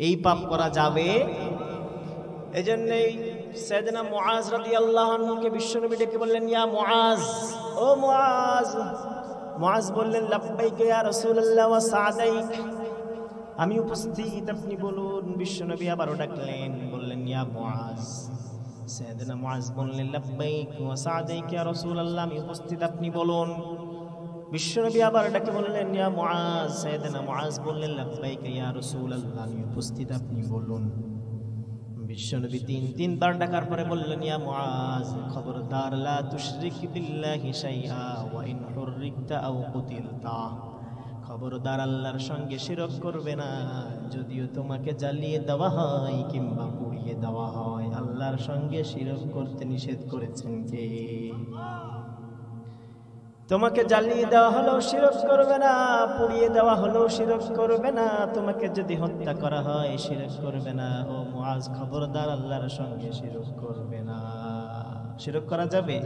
এই পাপ করা যাবে। এজন্যই সাইয়েদনা মুআজ রাদিয়াল্লাহু আনহুকে বিশ্বনবী ডেকে বললেন, ইয়া মুআজ, ও মুআজ। মুআজ বললেন, লাব্বাইক ইয়া রাসূলুল্লাহ ওয়া সা'দাইক, আমি উপস্থিত, আপনি বলুন। বিশ্বনবী আবারও ডাকলেন, বললেন, ইয়া মুআজ। সাইয়েদনা মুআজ বললেন, লাব্বাইক ওয়া সা'দাইক ইয়া রাসূলুল্লাহ, আমি উপস্থিত, আপনি বলুন। বিশ্বনবী আবার ডাকে বললেন, ইয়া মুআজ। সাইয়েদনা মুআজ বললেন, লাব্বাইক ইয়া রাসূলুল্লাহ, আমি উপস্থিত, আপনি বলুন। বিশ্বনবী তিনবার ডাকার পরে বললেন, ইয়া মুআজ, খবরদার, লা তুশরিক বিল্লাহি শাইআ ওয়া ইন হুররিকতা আও কুতিলতা, খবরদার, আল্লাহর সঙ্গে শিরক করবে না, যদিও তোমাকে জ্বালিয়ে দেওয়া হয় কিংবা পুড়িয়ে দেওয়া হয়। আল্লাহর সঙ্গে শিরক করতে নিষেধ করেছেন কে? তোমাকে জ্বালিয়ে দেওয়া হলো শিরক করবে না, পুড়িয়ে দেওয়া হলো শিরক করবে না, তোমাকে যদি হত্যা করা হয় শিরক করবে না। ও মুআজ, খবরদার, আল্লাহর সঙ্গে শিরক করবে না। শিরক করা যাবে?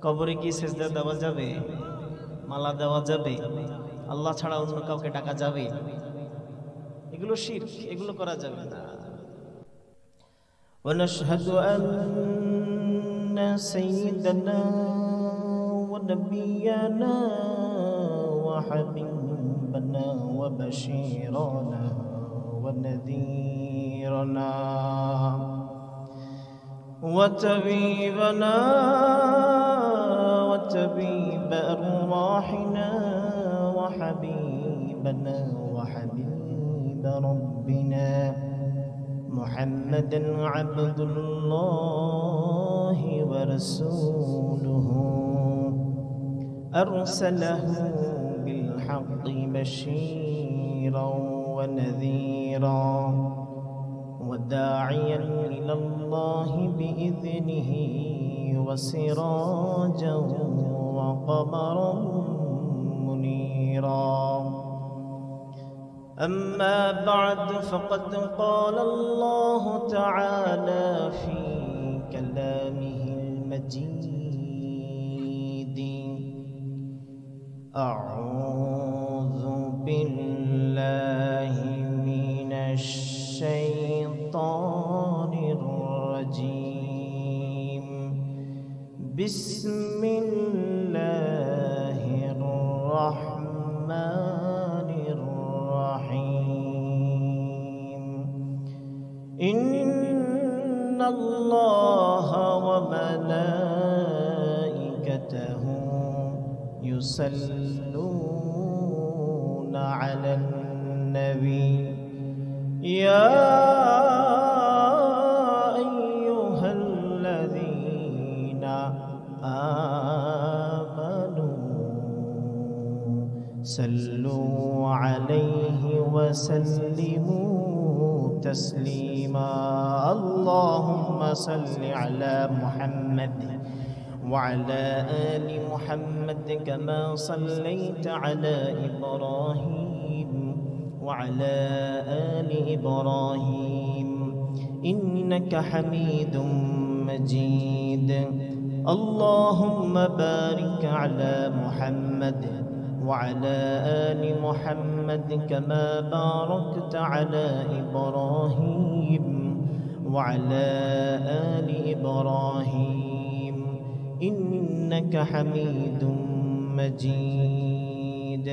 কবরে কি সিজদা দেওয়া যাবে? মালা দেওয়া যাবে? আল্লাহ ছাড়া অন্য কাউকে ডাকা যাবে? এগুলো শিরক, এগুলো করা যাবে না। ওয়া নাশহাদু আন্না সাইয়্যিদানা ونبينا وحبيبنا وبشيرنا ونذيرنا وطبيبنا وطبيب أرواحنا وحبيبنا وحبيب ربنا محمدا عبد الله ورسوله أرسله بالحق بشيرا ونذيرا وداعيا إلى الله بإذنه وسراجا وقمرا منيرا. أما بعد، فقد قال الله تعالى في كلامه المجيد: أعوذ بالله من الشيطان الرجيم. بسم الله الرحمن الرحيم. إن الله وملائكته يصلون على النبي يا أيها الذين آمنوا صلوا عليه وسلموا تسليما. اللهم صل على محمد وعلى آل محمد كما صليت على إبراهيم وعلى آل إبراهيم إنك حميد مجيد. اللهم بارك على محمد وعلى آل محمد كما باركت على إبراهيم وعلى آل إبراهيم إنك حميد مجيد.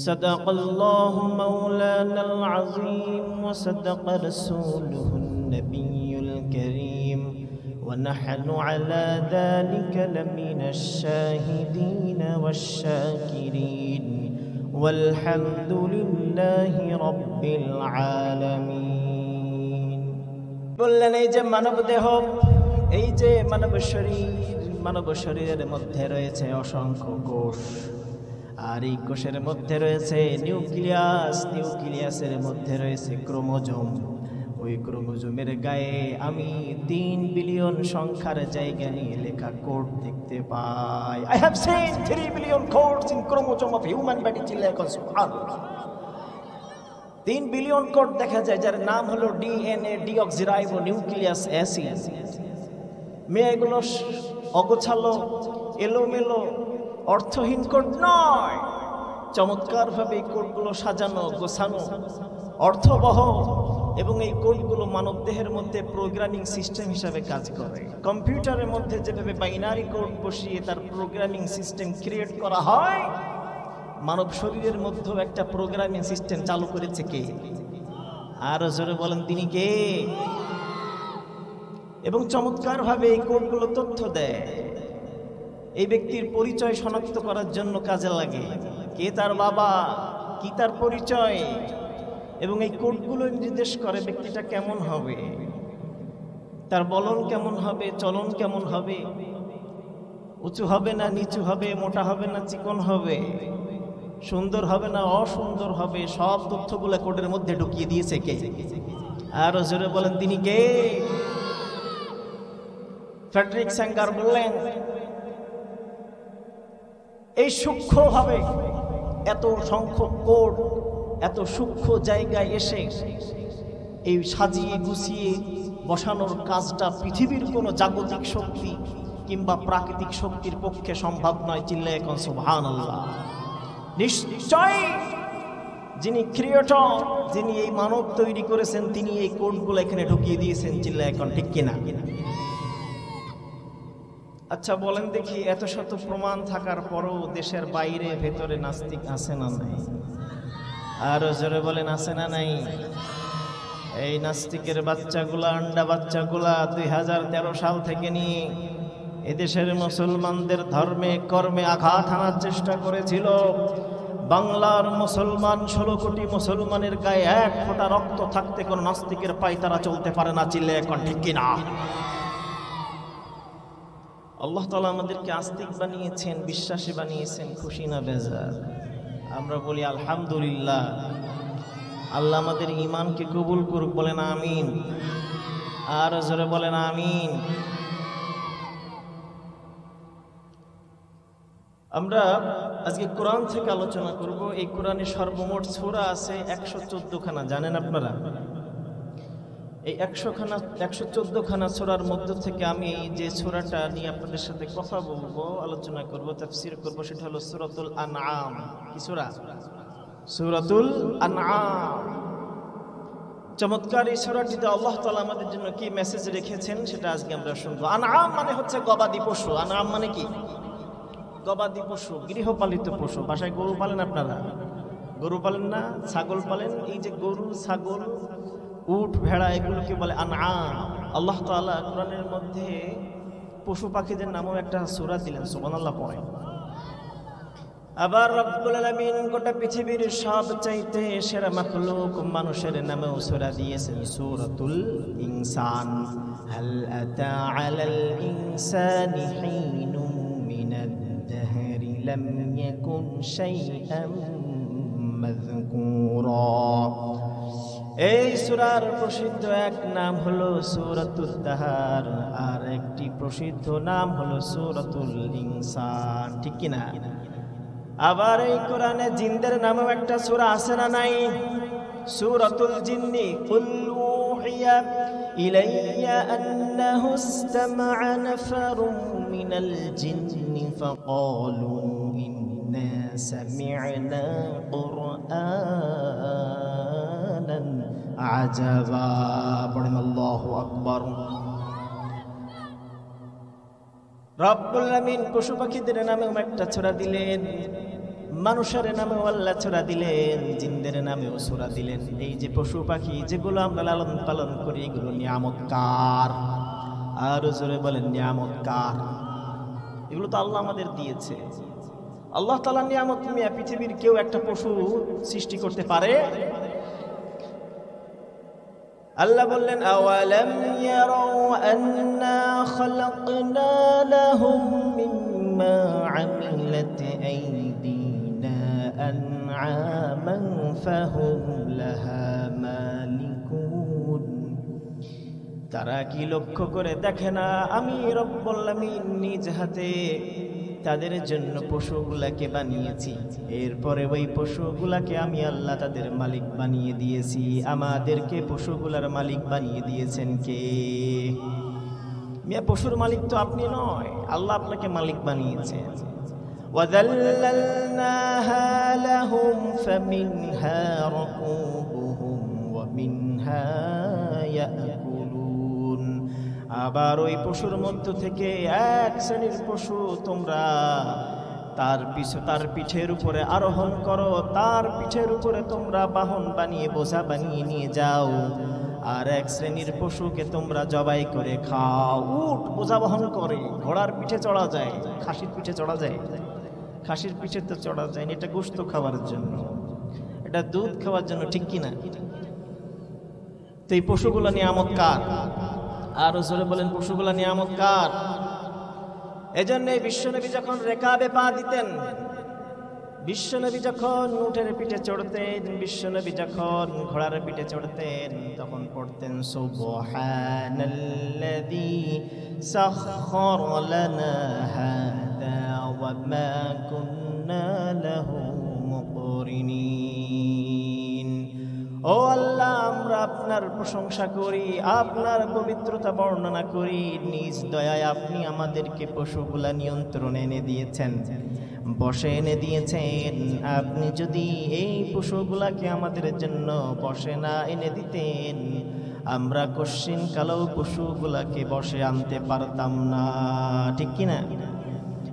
صدق الله مولانا العظيم وصدق رسوله النبي الكريم ونحن على ذلك لمن الشاهدين والشاكرين والحمد لله رب العالمين. বললেন, এই যে মানব দেহ, এই যে মানব শরীর, মানব শরীরের মধ্যে রয়েছে অসংখ্য কোষ, আর এই কোষের মধ্যে রয়েছে নিউক্লিয়াস, নিউক্লিয়াসের মধ্যে রয়েছে ক্রোমোজোম। ওই ক্রোমোজোমের গায়ে আমি 3 বিলিয়ন সংখ্যার জায়গা নিয়ে লেখা কোড দেখতে পাই। I have seen 3 billion codes in chromosome of human body চিল্লায় সুবহানাল্লাহ। 3 বিলিয়ন কোড দেখা যায়, যার নাম হলো ডিএনএ, ডিঅক্সিরাইবো নিউক্লিয়াস অ্যাসিড। মেয়েগুলো অগোছালো, এলোমেলো, অর্থহীন কোড নয়, চমৎকারভাবে এই কোডগুলো সাজানো গোছানো। অর্থবহ, এবং এই কোডগুলো মানবদেহের মধ্যে প্রোগ্রামিং সিস্টেম হিসাবে কাজ করে। কম্পিউটারের মধ্যে যেভাবে বাইনারি কোড বসিয়ে তার প্রোগ্রামিং সিস্টেম ক্রিয়েট করা হয়, মানব শরীরের মধ্যেও একটা প্রোগ্রামিং সিস্টেম চালু করেছে কে? আরো জোরে বলেন, তিনি কে? এবং চমৎকারভাবে এই কোডগুলো তথ্য দেয়, এই ব্যক্তির পরিচয় শনাক্ত করার জন্য কাজে লাগে। কে তার বাবা, কি তার পরিচয়, এবং এই কোডগুলো নির্দেশ করে ব্যক্তিটা কেমন হবে, তার বলন কেমন হবে, চলন কেমন হবে, উঁচু হবে না নিচু হবে, মোটা হবে না চিকন হবে, সুন্দর হবে না অসুন্দর হবে, সব তথ্যগুলো কোডের মধ্যে ঢুকিয়ে দিয়েছে কে? আরো জোরে বলেন, তিনি কে? ফ্রেডরিক স্যাঙ্গার বললেন, এই সূক্ষ্মভাবে এত সংখ্যক কোড এত সূক্ষ্ম জায়গায় এসে এই সাজিয়ে গুছিয়ে বসানোর কাজটা পৃথিবীর কোনো জাগতিক শক্তি কিংবা প্রাকৃতিক শক্তির পক্ষে সম্ভব নয়। চিল্লায়ে কোন সুবহানাল্লাহ। নিশ্চয় যিনি ক্রিয়েটর, যিনি এই মানব তৈরি করেছেন, তিনি এই কোডগুলো এখানে ঢুকিয়ে দিয়েছেন। চিল্লায়ে কোন ঠিক কিনা? আচ্ছা বলেন দেখি, এত শত প্রমাণ থাকার পরও দেশের বাইরে ভেতরে নাস্তিক আছে না নাই? আরো জোরে বলেন, আছে না নাই? এই নাস্তিকের বাচ্চাগুলা, আন্ডা বাচ্চাগুলা 2013 সাল থেকে নিয়ে এদেশের মুসলমানদের ধর্মে কর্মে আঘাত হানার চেষ্টা করেছিল। বাংলার মুসলমান 16 কোটি মুসলমানের গায়ে এক ফোঁটা রক্ত থাকতে কোন নাস্তিকের পায়ে তারা চলতে পারে না। চিল্লায়ে এখন ঠিক কিনা? আল্লাহ তাআলা আমাদেরকে আস্তিক বানিয়েছেন, বিশ্বাসী বানিয়েছেন, খুশি না বেজার? আমরা বলি আলহামদুলিল্লাহ। আল্লাহ আমাদের ঈমানকে কবুল করুক, বলেন আমিন। আর জোরে বলেন আমিন। আমরা আজকে কোরআন থেকে আলোচনা করব। এই কোরআনে সর্বমোট সূরা আছে 114 খানা, জানেন আপনারা? এই 114 খানা সূরার মধ্য থেকে আমি যে সূরাটা নিয়ে আপনাদের সাথে কথা বলবো, আলোচনা করব, তাফসীর করব, সেটা হলো সূরাতুল আনআম। কি সূরা? সূরাতুল আনআম। চমৎকার এই সূরাটিতে আল্লাহ তাআলা আমাদের জন্য কি মেসেজ রেখেছেন সেটা আজকে আমরা শুনবো। আনআম মানে হচ্ছে গবাদি পশু। আনআম মানে কি? গবাদি পশু, গৃহপালিত পশু। বাসায় গরু পালেন আপনারা? গরু পালেন না? ছাগল পালেন? এই যে গরু, ছাগল, উট, ভেড়া, এগুলোকে বলে আনআম। আল্লাহ তাআলা কোরআনের মধ্যে পশু পাখিদের নামও একটা সূরা দিলেন। সুবহানাল্লাহ পড়ে। আবার রব্বুল আলামিন গোটা পৃথিবীর সবচাইতে সেরা মাখলুক মানুষের নামেও সূরা দিয়েছেন, সূরাতুল ইনসান। হাল আতা আলাল ইনসানি হিনুম মিনাদ দাহরি লাম ইয়াকুন শাইআম মাযকুরা। এই সূরার প্রসিদ্ধ এক নাম হলো সূরাতুদ দাহার, আর একটি প্রসিদ্ধ নাম হলো সূরাতুল ইনসান। ঠিক কি না? আবার এই কোরআনে জিনদের নামেও একটা সূরা আছে না নাই? সূরাতুল জিন্নি। কুল উহিয়া ইলাইয়া আন্নাহু ইসতামা'a নাফারুম মিনাল জিন্নি ফাকালু ইন্না সামি'না কুরআনান আজাবা। পড়েন আল্লাহু আকবার। রব্বুল আলামিন পশু পাখিদের নামেও একটা সূরা দিলেন, মানুষের নামেও আল্লাহ সূরা দিলেন, জিনদের নামেও সূরা দিলেন। এই যে পশু পাখি যেগুলো আমরা লালন পালন করি, এগুলো নিয়ামত কার? আর জোরে বলেন নিয়ামত কার? এগুলো তো আল্লাহ আমাদের দিয়েছে। আল্লাহ তাআলা নিয়ামত নিয়ে পৃথিবীর কেউ একটা পশু সৃষ্টি করতে পারে? আল্লাহ বললেন, আওয়ালাম ইয়ারাউ আন্না খালাকনা লাহুম মিম্মা আমিলাত আইদিনা আনআমান ফাহুম লাহা মালিকুন। তারা কি লক্ষ্য করে দেখে না আমি রব্বুল আলামিন নিজ হাতে তাদের জন্য পশুগুলাকে বানিয়েছি, এরপরে ওই পশুগুলাকে আমি আল্লাহ তাদের মালিক বানিয়ে দিয়েছি। আমাদেরকে পশুগুলার মালিক বানিয়ে দিয়েছেন কে? মিয়া পশুর মালিক তো আপনি নয়, আল্লাহ আপনাকে মালিক বানিয়েছেন। ওয়াযাল্লালনাহা লাহুম ফামিনহা রাকুবুহুম আবার ওই পশুর মধ্য থেকে এক শ্রেণীর পশু তোমরা তার পিঠের উপরে আরোহণ করো, তার পিঠের উপরে তোমরা বাহন বানিয়ে বোঝা বানিয়ে নিয়ে যাও। আর এক শ্রেণীর পশুকে তোমরা জবাই করে খাও। উট বোঝা বহন করে, ঘোড়ার পিঠে চড়া যায়, খাসির পিঠে চড়া যায়? খাসির পিঠে তো চড়া যায় না, এটা গোশত খাওয়ার জন্য, এটা দুধ খাওয়ার জন্য, ঠিক কিনা? তো এই পশুগুলা নিয়ামত কার? আরো জোরে বলেন, পশুগুলা নিয়ামত কার? এজন্য বিশ্বনবী যখন রেকাবে পা দিতেন, বিশ্বনবী যখন উটের পিঠে চড়তেন, বিশ্বনবী যখন ঘোড়ার পিঠে চড়তেন, তখন পড়তেন সুবহানাল্লাযী সাখখারা লানা হাযা ওয়া মা কুন্না লাহু মুকরিনিন। ও আল্লাহ, আমরা আপনার প্রশংসা করি, আপনার পবিত্রতা বর্ণনা করি। নিজ দয়ায় আপনি আমাদেরকে পশুগুলা নিয়ন্ত্রণে এনে দিয়েছেন, বশে এনে দিয়েছেন। আপনি যদি এই পশুগুলাকে আমাদের জন্য বশে না এনে দিতেন, আমরা কশ্চিন কালেও পশুগুলাকে বশে আনতে পারতাম না, ঠিক কিনা?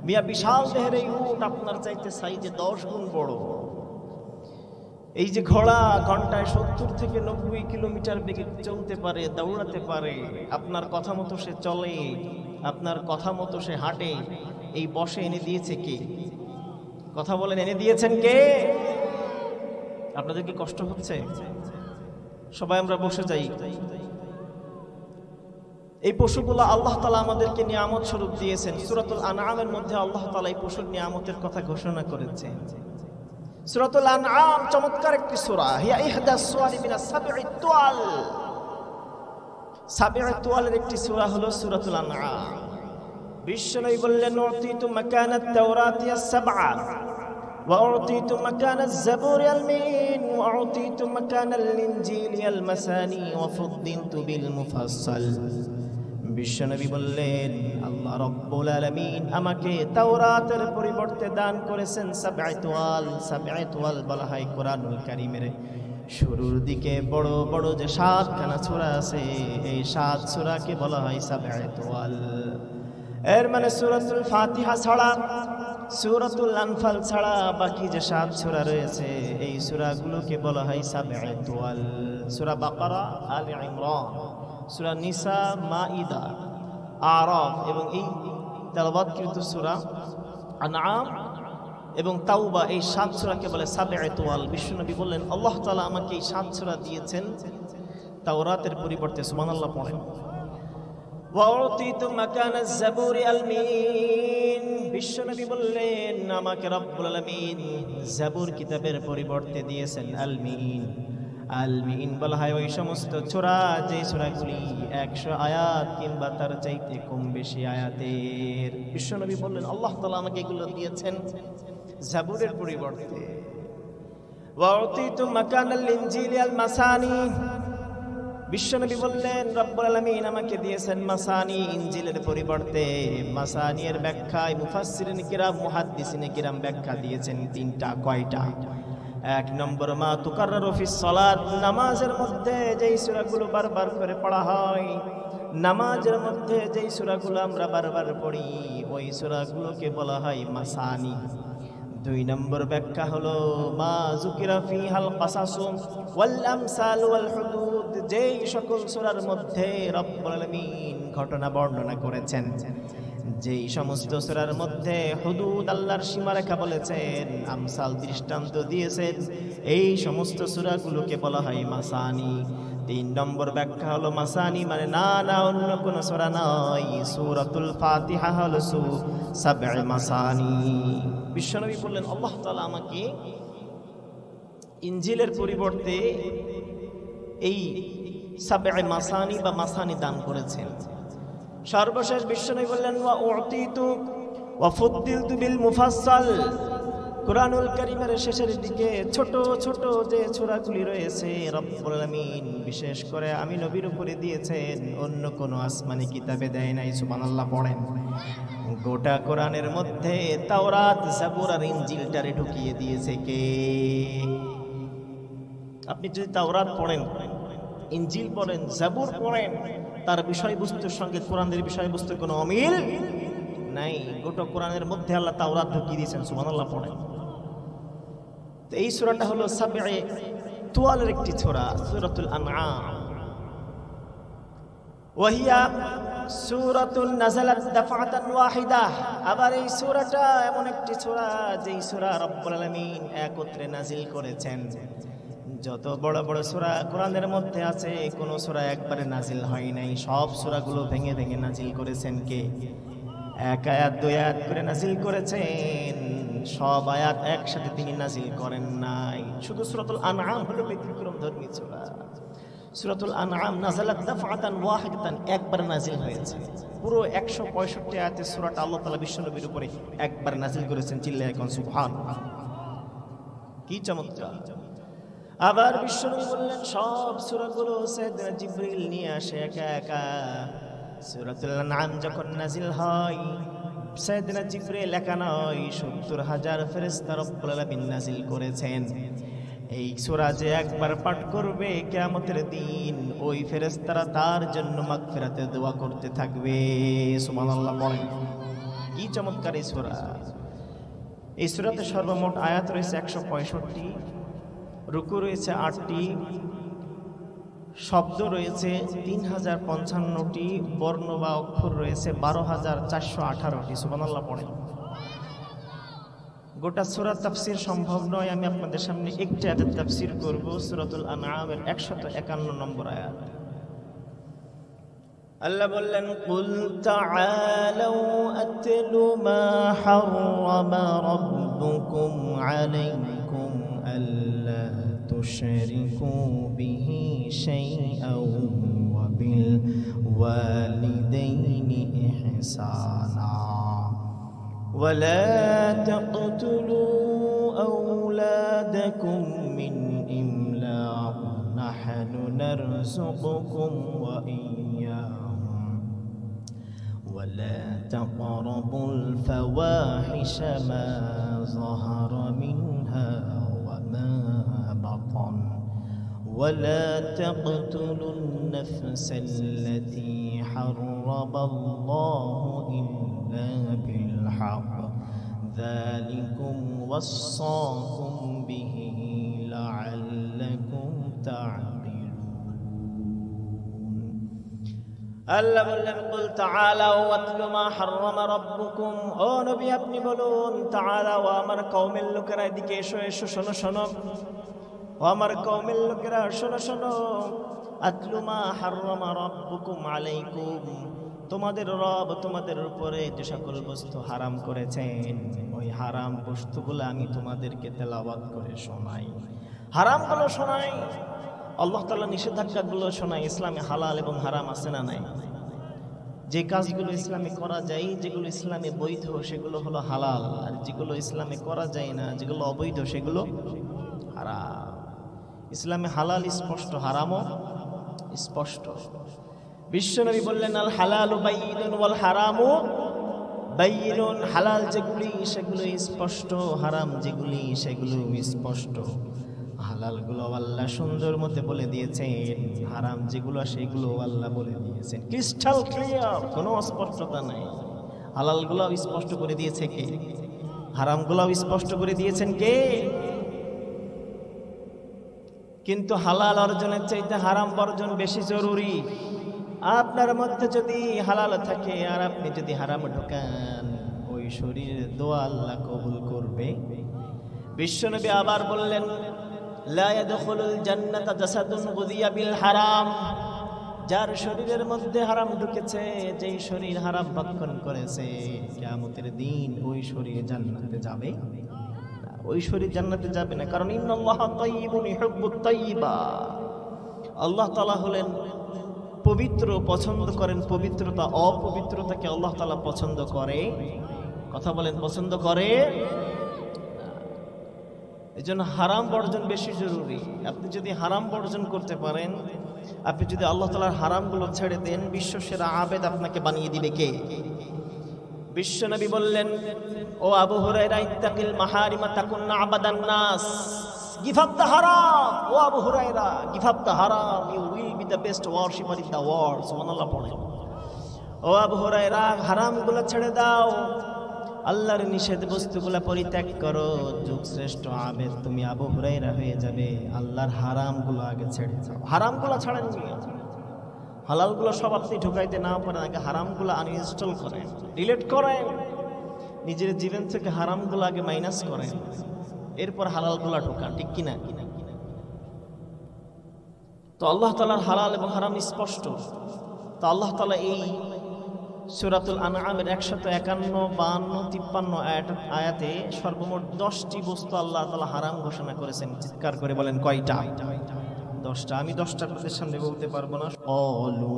মিয়া, বিশাল দেহের এই উট আপনার চাইতে সাইজে 10 গুণ বড়। এই যে ঘোড়া ঘন্টায় 70 থেকে 90 কিলোমিটার বেগে চলতে পারে, দৌড়াতে পারে, আপনার কথা মতো সে চলে, আপনার কথা মতো সে হাঁটে, এই বশে এনে দিয়েছে কে? কথা বলেন, এনে দিয়েছেন কে? আপনাদের কি কষ্ট হচ্ছে? সবাই আমরা বসে যাই। এই পশুগুলো আল্লাহ তাআলা আমাদেরকে নিয়ামত স্বরূপ দিয়েছেন। সূরাতুল আনআমের মধ্যে আল্লাহ তাআলা এই পশুর নিয়ামতের কথা ঘোষণা করেছেন। সূরাতুল আনআম চমৎকার একটি সূরা, হিয়া ইহদাস সুওয়ারি মিনাস সাবঈ তুয়াল। সাবঈ তুয়ালের একটি সূরা হলো সূরাতুল আনআম। বিশ্বনবী বললেন, উতিতু মাকানাত তাওরাতি আস-সাবআ ওয়া উতিতু মাকানাজ যাবুরি আল-মিন ওয়া উতিতু মাকানাল ইনজিলি আল-মাসানি ওয়া ফুদ্দিলতু বিল মুফাসসাল। বিশ্বনবী বললেন, আল্লাহ রাব্বুল আলামিন আমাকে তাওরাতের পরিবর্তে দান করেছেন সাবঈ তুয়াল। সাবঈ তুয়াল বলা হয় কোরআনুল কারীমের শুরুর দিকে বড় বড় যে 7খানা সূরা আছে, এই 7 সূরাকে বলা হয় সাবঈ তুয়াল। এর মানে সূরাতুল ফাতিহা ছাড়া, সূরাতুল আনফাল ছাড়া বাকি যে 7 সূরা রয়েছে, এই সূরাগুলোকে বলা হয় সাবঈ তুয়াল। সূরা বাকারা, আলে ইমরান, সূরা নিসা, মাইদা, আরাফ এবং এই তেলাওয়াতকৃত সূরা আনআম এবং তাওবা, এই 7 সূরাকে বলে সাবঈ তুয়াল। বিশ্বনবী বললেন, আল্লাহ তাআলা আমাকে এই 7 সূরা দিয়েছেন তাওরাতের পরিবর্তে। সুবহানাল্লাহ পড়েন। ওয়া উতিতু মাকানাজ যাবুরি আল-মিন। বিশ্বনবী বললেন, আমাকে রব্বুল আলামিন যাবুর কিতাবের পরিবর্তে দিয়েছেন আল-মিন। আল-মিন বলা হয় ওই সমস্ত সূরা যে সূরাগুলি 100 আয়াত কিংবা তার চাইতে কম বেশি আয়াতের। বিশ্বনবী বললেন, আল্লাহ তাআলা আমাকে এগুলো দিয়েছেন যাবুরের পরিবর্তে। ওয়া উতিতু মাকানাল ইনজিলি আল-মাসানি। বিশ্বনবী বললেন, রব্বুল আলামিন আমাকে দিয়েছেন মাসানি, ইনজিলের পরিবর্তে। মাসানি এর ব্যাখ্যায় মুফাসসিরিন কিরাম, মুহাদ্দিসিন কিরাম ব্যাখ্যা দিয়েছেন 3টা। কয়টা? 1 নম্বর, মা তুকাররারু ফিস সালাত, নামাজের মধ্যে যেই সূরাগুলো বারবার করে পড়া হয়, নামাজের মধ্যে যেই সূরাগুলো আমরা বারবার পড়ি, ওই সূরাগুলোকে বলা হয় মাসানি। 2 নম্বর ব্যাখ্যা হলো মা যুকিরা ফিহাল কাসাসু ওয়াল আমসাল ওয়াল হুদুদ, যেই সকল সূরার মধ্যে রব্বুল আলামিন ঘটনা বর্ণনা করেছেন, যেই সমস্ত সূরার মধ্যে হুদুদ আল্লাহর সীমারেখা বলেছেন, আমসাল দৃষ্টান্ত দিয়েছেন, এই সমস্ত সূরাগুলোকে বলা হয় মাসানি। 3 নম্বর ব্যাখ্যা হলো মাসানি মানে না অন্য কোন সূরা নয়, সূরাতুল ফাতিহা হলো সাবঈ মাসানি। বিশ্বনবী বললেন, আল্লাহ তাআলা আমাকে ইনজিলের পরিবর্তে এই সাবঈ মাসানি বা মাসানি দান করেছেন। সর্বশেষ বিশ্বনবী বললেন, ওয়া উতিতু ওয়া ফুদ্দিলতু বিল মুফাসসাল। কুরআনুল কারীমের শেষের দিকে ছোট ছোট যে সূরাগুলি রয়েছে, রব্বুল আলামিন বিশেষ করে আমি নবীর উপরে দিয়েছেন, অন্য কোন আসমানি কিতাবে দেয় নাই। সুবহানাল্লাহ পড়েন। গোটা কোরআনের মধ্যে তাওরাত, যাবুর আর ইনজিলটারে ঢুকিয়ে দিয়েছে কে? আপনি যদি তাওরাত পড়েন, ইনজিল পড়েন, যাবুর পড়েন, তার বিষয়বস্তুর সঙ্গে কোরআনের বিষয়বস্তুর কোনো অমিল নাই। গোটা কোরআনের মধ্যে আল্লাহ তাওরাত ঢুকিয়ে দিয়েছেন, সুবহানাল্লাহ পড়েন। তো এই সূরাটা হলো সাবঈ তুয়ালের একটি সূরা, সূরাতুল আনআম। ওয়াহিয়া সূরাতুন নাযালাত দাফআতান ওয়াহিদা। আবার এই সূরাটা এমন একটি সূরা যেই সূরা রব্বুল আলামিন একত্রে নাজিল করেছেন। যত বড় বড় সূরা কোরআনের মধ্যে আছে, কোন সূরা একবারে নাজিল হয় নাই, সব সূরাগুলো ভেঙে ভেঙে নাজিল করেছেন কে? এক আয়াত দুই আয়াত করে নাজিল করেছেন, সব আয়াত একসাথে তিনি নাজিল করেন নাই। শুধু সূরাতুল আনআম হলো ব্যতিক্রম ধর্মী সূরা। সূরাতুল আনআম নাযালাত দাফআতান ওয়াহিদাতান, একবার নাজিল হয়েছে। পুরো 165 আয়াতের সূরাটা আল্লাহ তাআলা বিশ্বনবীর উপরে একবার নাজিল করেছেন। চিল্লায়ে এখন সুবহানাল্লাহ, কি চমৎকার। আবার বিশ্বনবী বললেন সব সূরাগুলো সাইয়েদনা জিবরিল নিয়ে আসে একা একা। সূরাতুল আনআম যখন নাজিল হয়, সাইয়েদনা জিবরিল একা নয়, 70,000 ফেরেশতা রব্বুল আলামিন নাজিল করেছেন। এই সূরা যে একবার পাঠ করবে কিয়ামতের দিন, ওই ফেরেশতারা তার জন্য মাগফিরাতের দোয়া করতে থাকবে। সুবহানাল্লাহ বলেন, কি চমৎকার এই সূরা। এই সূরাতে সর্বমোট আয়াত রয়েছে 165, রুকু রয়েছে 8টি, শব্দ রয়েছে 3055টি, বর্ণ বা অক্ষর রয়েছে 12,418টি। সুবহানাল্লাহ পড়েন। গোটা সূরা তাফসীর সম্ভব নয়, আমি আপনাদের সামনে একটি আয়াতের তাফসীর করব। সূরাতুল আনআমের 151 নম্বর আয়াত। আল্লাহ বললেন, কুল তাআলাউ আতলু মা হাররামা রাব্বুকুম আলাইকুম আল্লা তুশরিকু বিহি শাইআন ওয়া বিল ওয়ালিদাইনি ইহসানা ولا تقتلوا أولادكم من إملاق نحن نرزقكم وإياهم ولا تقربوا الفواحش ما ظهر منها وما بطن ولا تقتلوا النفس التي حرم الله إلا بالحق ذلكم وصاكم به لعلكم تعقلون আল্লাহ বললেন, কুল তাআলাউ ওয়াতলু মা হাররামা রাব্বুকুম। ও নবী আপনি বলুন, তাআলাউ, আমার কওমের লোকেরা এদিকে এসো, এসো, শোনো শোনো। ও আমার কওমের লোকেরা শোনো শোনো। আতলু মা হাররামা রাব্বুকুম আলাইকুম, তোমাদের রব তোমাদের উপরে যে সকল বস্তু হারাম করেছেন, ওই হারাম বস্তুগুলো আমি তোমাদেরকে তেলাওয়াত করে শোনাই, হারামগুলো শোনাই, আল্লাহ তাআলা নিষেধাজ্ঞাগুলো শোনাই। ইসলামে হালাল এবং হারাম আছে না নাই? যে কাজগুলো ইসলামে করা যায়, যেগুলো ইসলামে বৈধ, সেগুলো হলো হালাল, আর যেগুলো ইসলামে করা যায় না, যেগুলো অবৈধ, সেগুলো হারাম। ইসলামে হালাল স্পষ্ট, হারামও স্পষ্ট। বিশ্বনবী বললেন, আল হালালু বাইয়িনুন ওয়াল হারামু বাইয়িনুন। হালাল যেগুলি সেগুলো স্পষ্ট, হারাম যেগুলি সেগুলো স্পষ্ট। হালালগুলো আল্লাহ সুন্দর মতে বলে দিয়েছেন, হারাম যেগুলো সেগুলো আল্লাহ বলে দিয়েছেন, ক্রিস্টাল ক্লিয়ার, কোনো অস্পষ্টতা নাই। হালালগুলো স্পষ্ট করে দিয়েছে কে? হারামগুলো স্পষ্ট করে দিয়েছেন কে? কিন্তু হালাল অর্জনের চাইতে হারাম বর্জন বেশি জরুরি। আপনার মধ্যে যদি হালাল থাকে আর আপনি যদি হারাম ঢোকান, ওই শরীরের দোয়া আল্লাহ কবুল করবে। বিশ্বনবী আবার বললেন, লা ইয়াদখুলুল জান্নাতা জাসাদুন গুযিয়া বিল হারাম। যার শরীরের মধ্যে হারাম ঢুকেছে, যেই শরীর হারাম ভক্ষণ করেছে, কিয়ামতের দিন ওই শরীর জান্নাতে যাবে না, ওই শরীর জান্নাতে যাবে না। কারণ ইন্নাল্লাহা তাইয়্যিবুন ইউহিব্বুত তাইয়্যিবা, আল্লাহ তাআলা হলেন পবিত্র, পছন্দ করেন পবিত্রতা। অপবিত্রতাকে আল্লাহ তাআলা পছন্দ করে। কথা বলেন, পছন্দ করে। এই জন্য হারাম বর্জন বেশি জরুরি। আপনি যদি হারাম বর্জন করতে পারেন, আপনি যদি আল্লাহ তাআলার হারামগুলো ছেড়ে দেন, বিশ্বসেরা আবেদ আপনাকে বানিয়ে দিবে কে? বিশ্বনবী বললেন, ও আবু হুরায়রা, ইত্তাকিল মাহারিমা তাকুন আবাদান নাস। Give up the haram. O Abu Hurairah, give up the haram. You will be the best worshipper in the world. সুবহানাল্লাহ পড়েন। ও আবু হুরায়রা, হারামগুলো ছেড়ে দাও, আল্লাহর নিষেধ বস্তুগুলো পরিত্যাগ করো। যুগ শ্রেষ্ঠ আবেদ তুমি আবু হুরায়রা হয়ে যাবে। আল্লাহর হারামগুলো আগে ছেড়ে দাও। হারামগুলো ছাড়েন, হালালগুলো সব আপনি ঢুকাইতে না পারেন, আগে হারামগুলো আনইনস্টল করেন, ডিলিট করেন। নিজের জীবন থেকে হারামগুলো আগে মাইনাস করেন, এরপর হালালগুলো ঢোকান, ঠিক কিনা? তো আল্লাহ তাআলার হালাল এবং হারাম স্পষ্ট। তো আল্লাহ তাআলা এই সূরাতুল আনআমের 151, 52, 53 আয়াতে সর্বমোট 10টি বস্তু আল্লাহ তাআলা হারাম ঘোষণা করেছেন। চিৎকার করে বলেন কয়টা? 10টা। আমি 10টা আপনাদের সামনে বলতে পারবো না। ক্বালু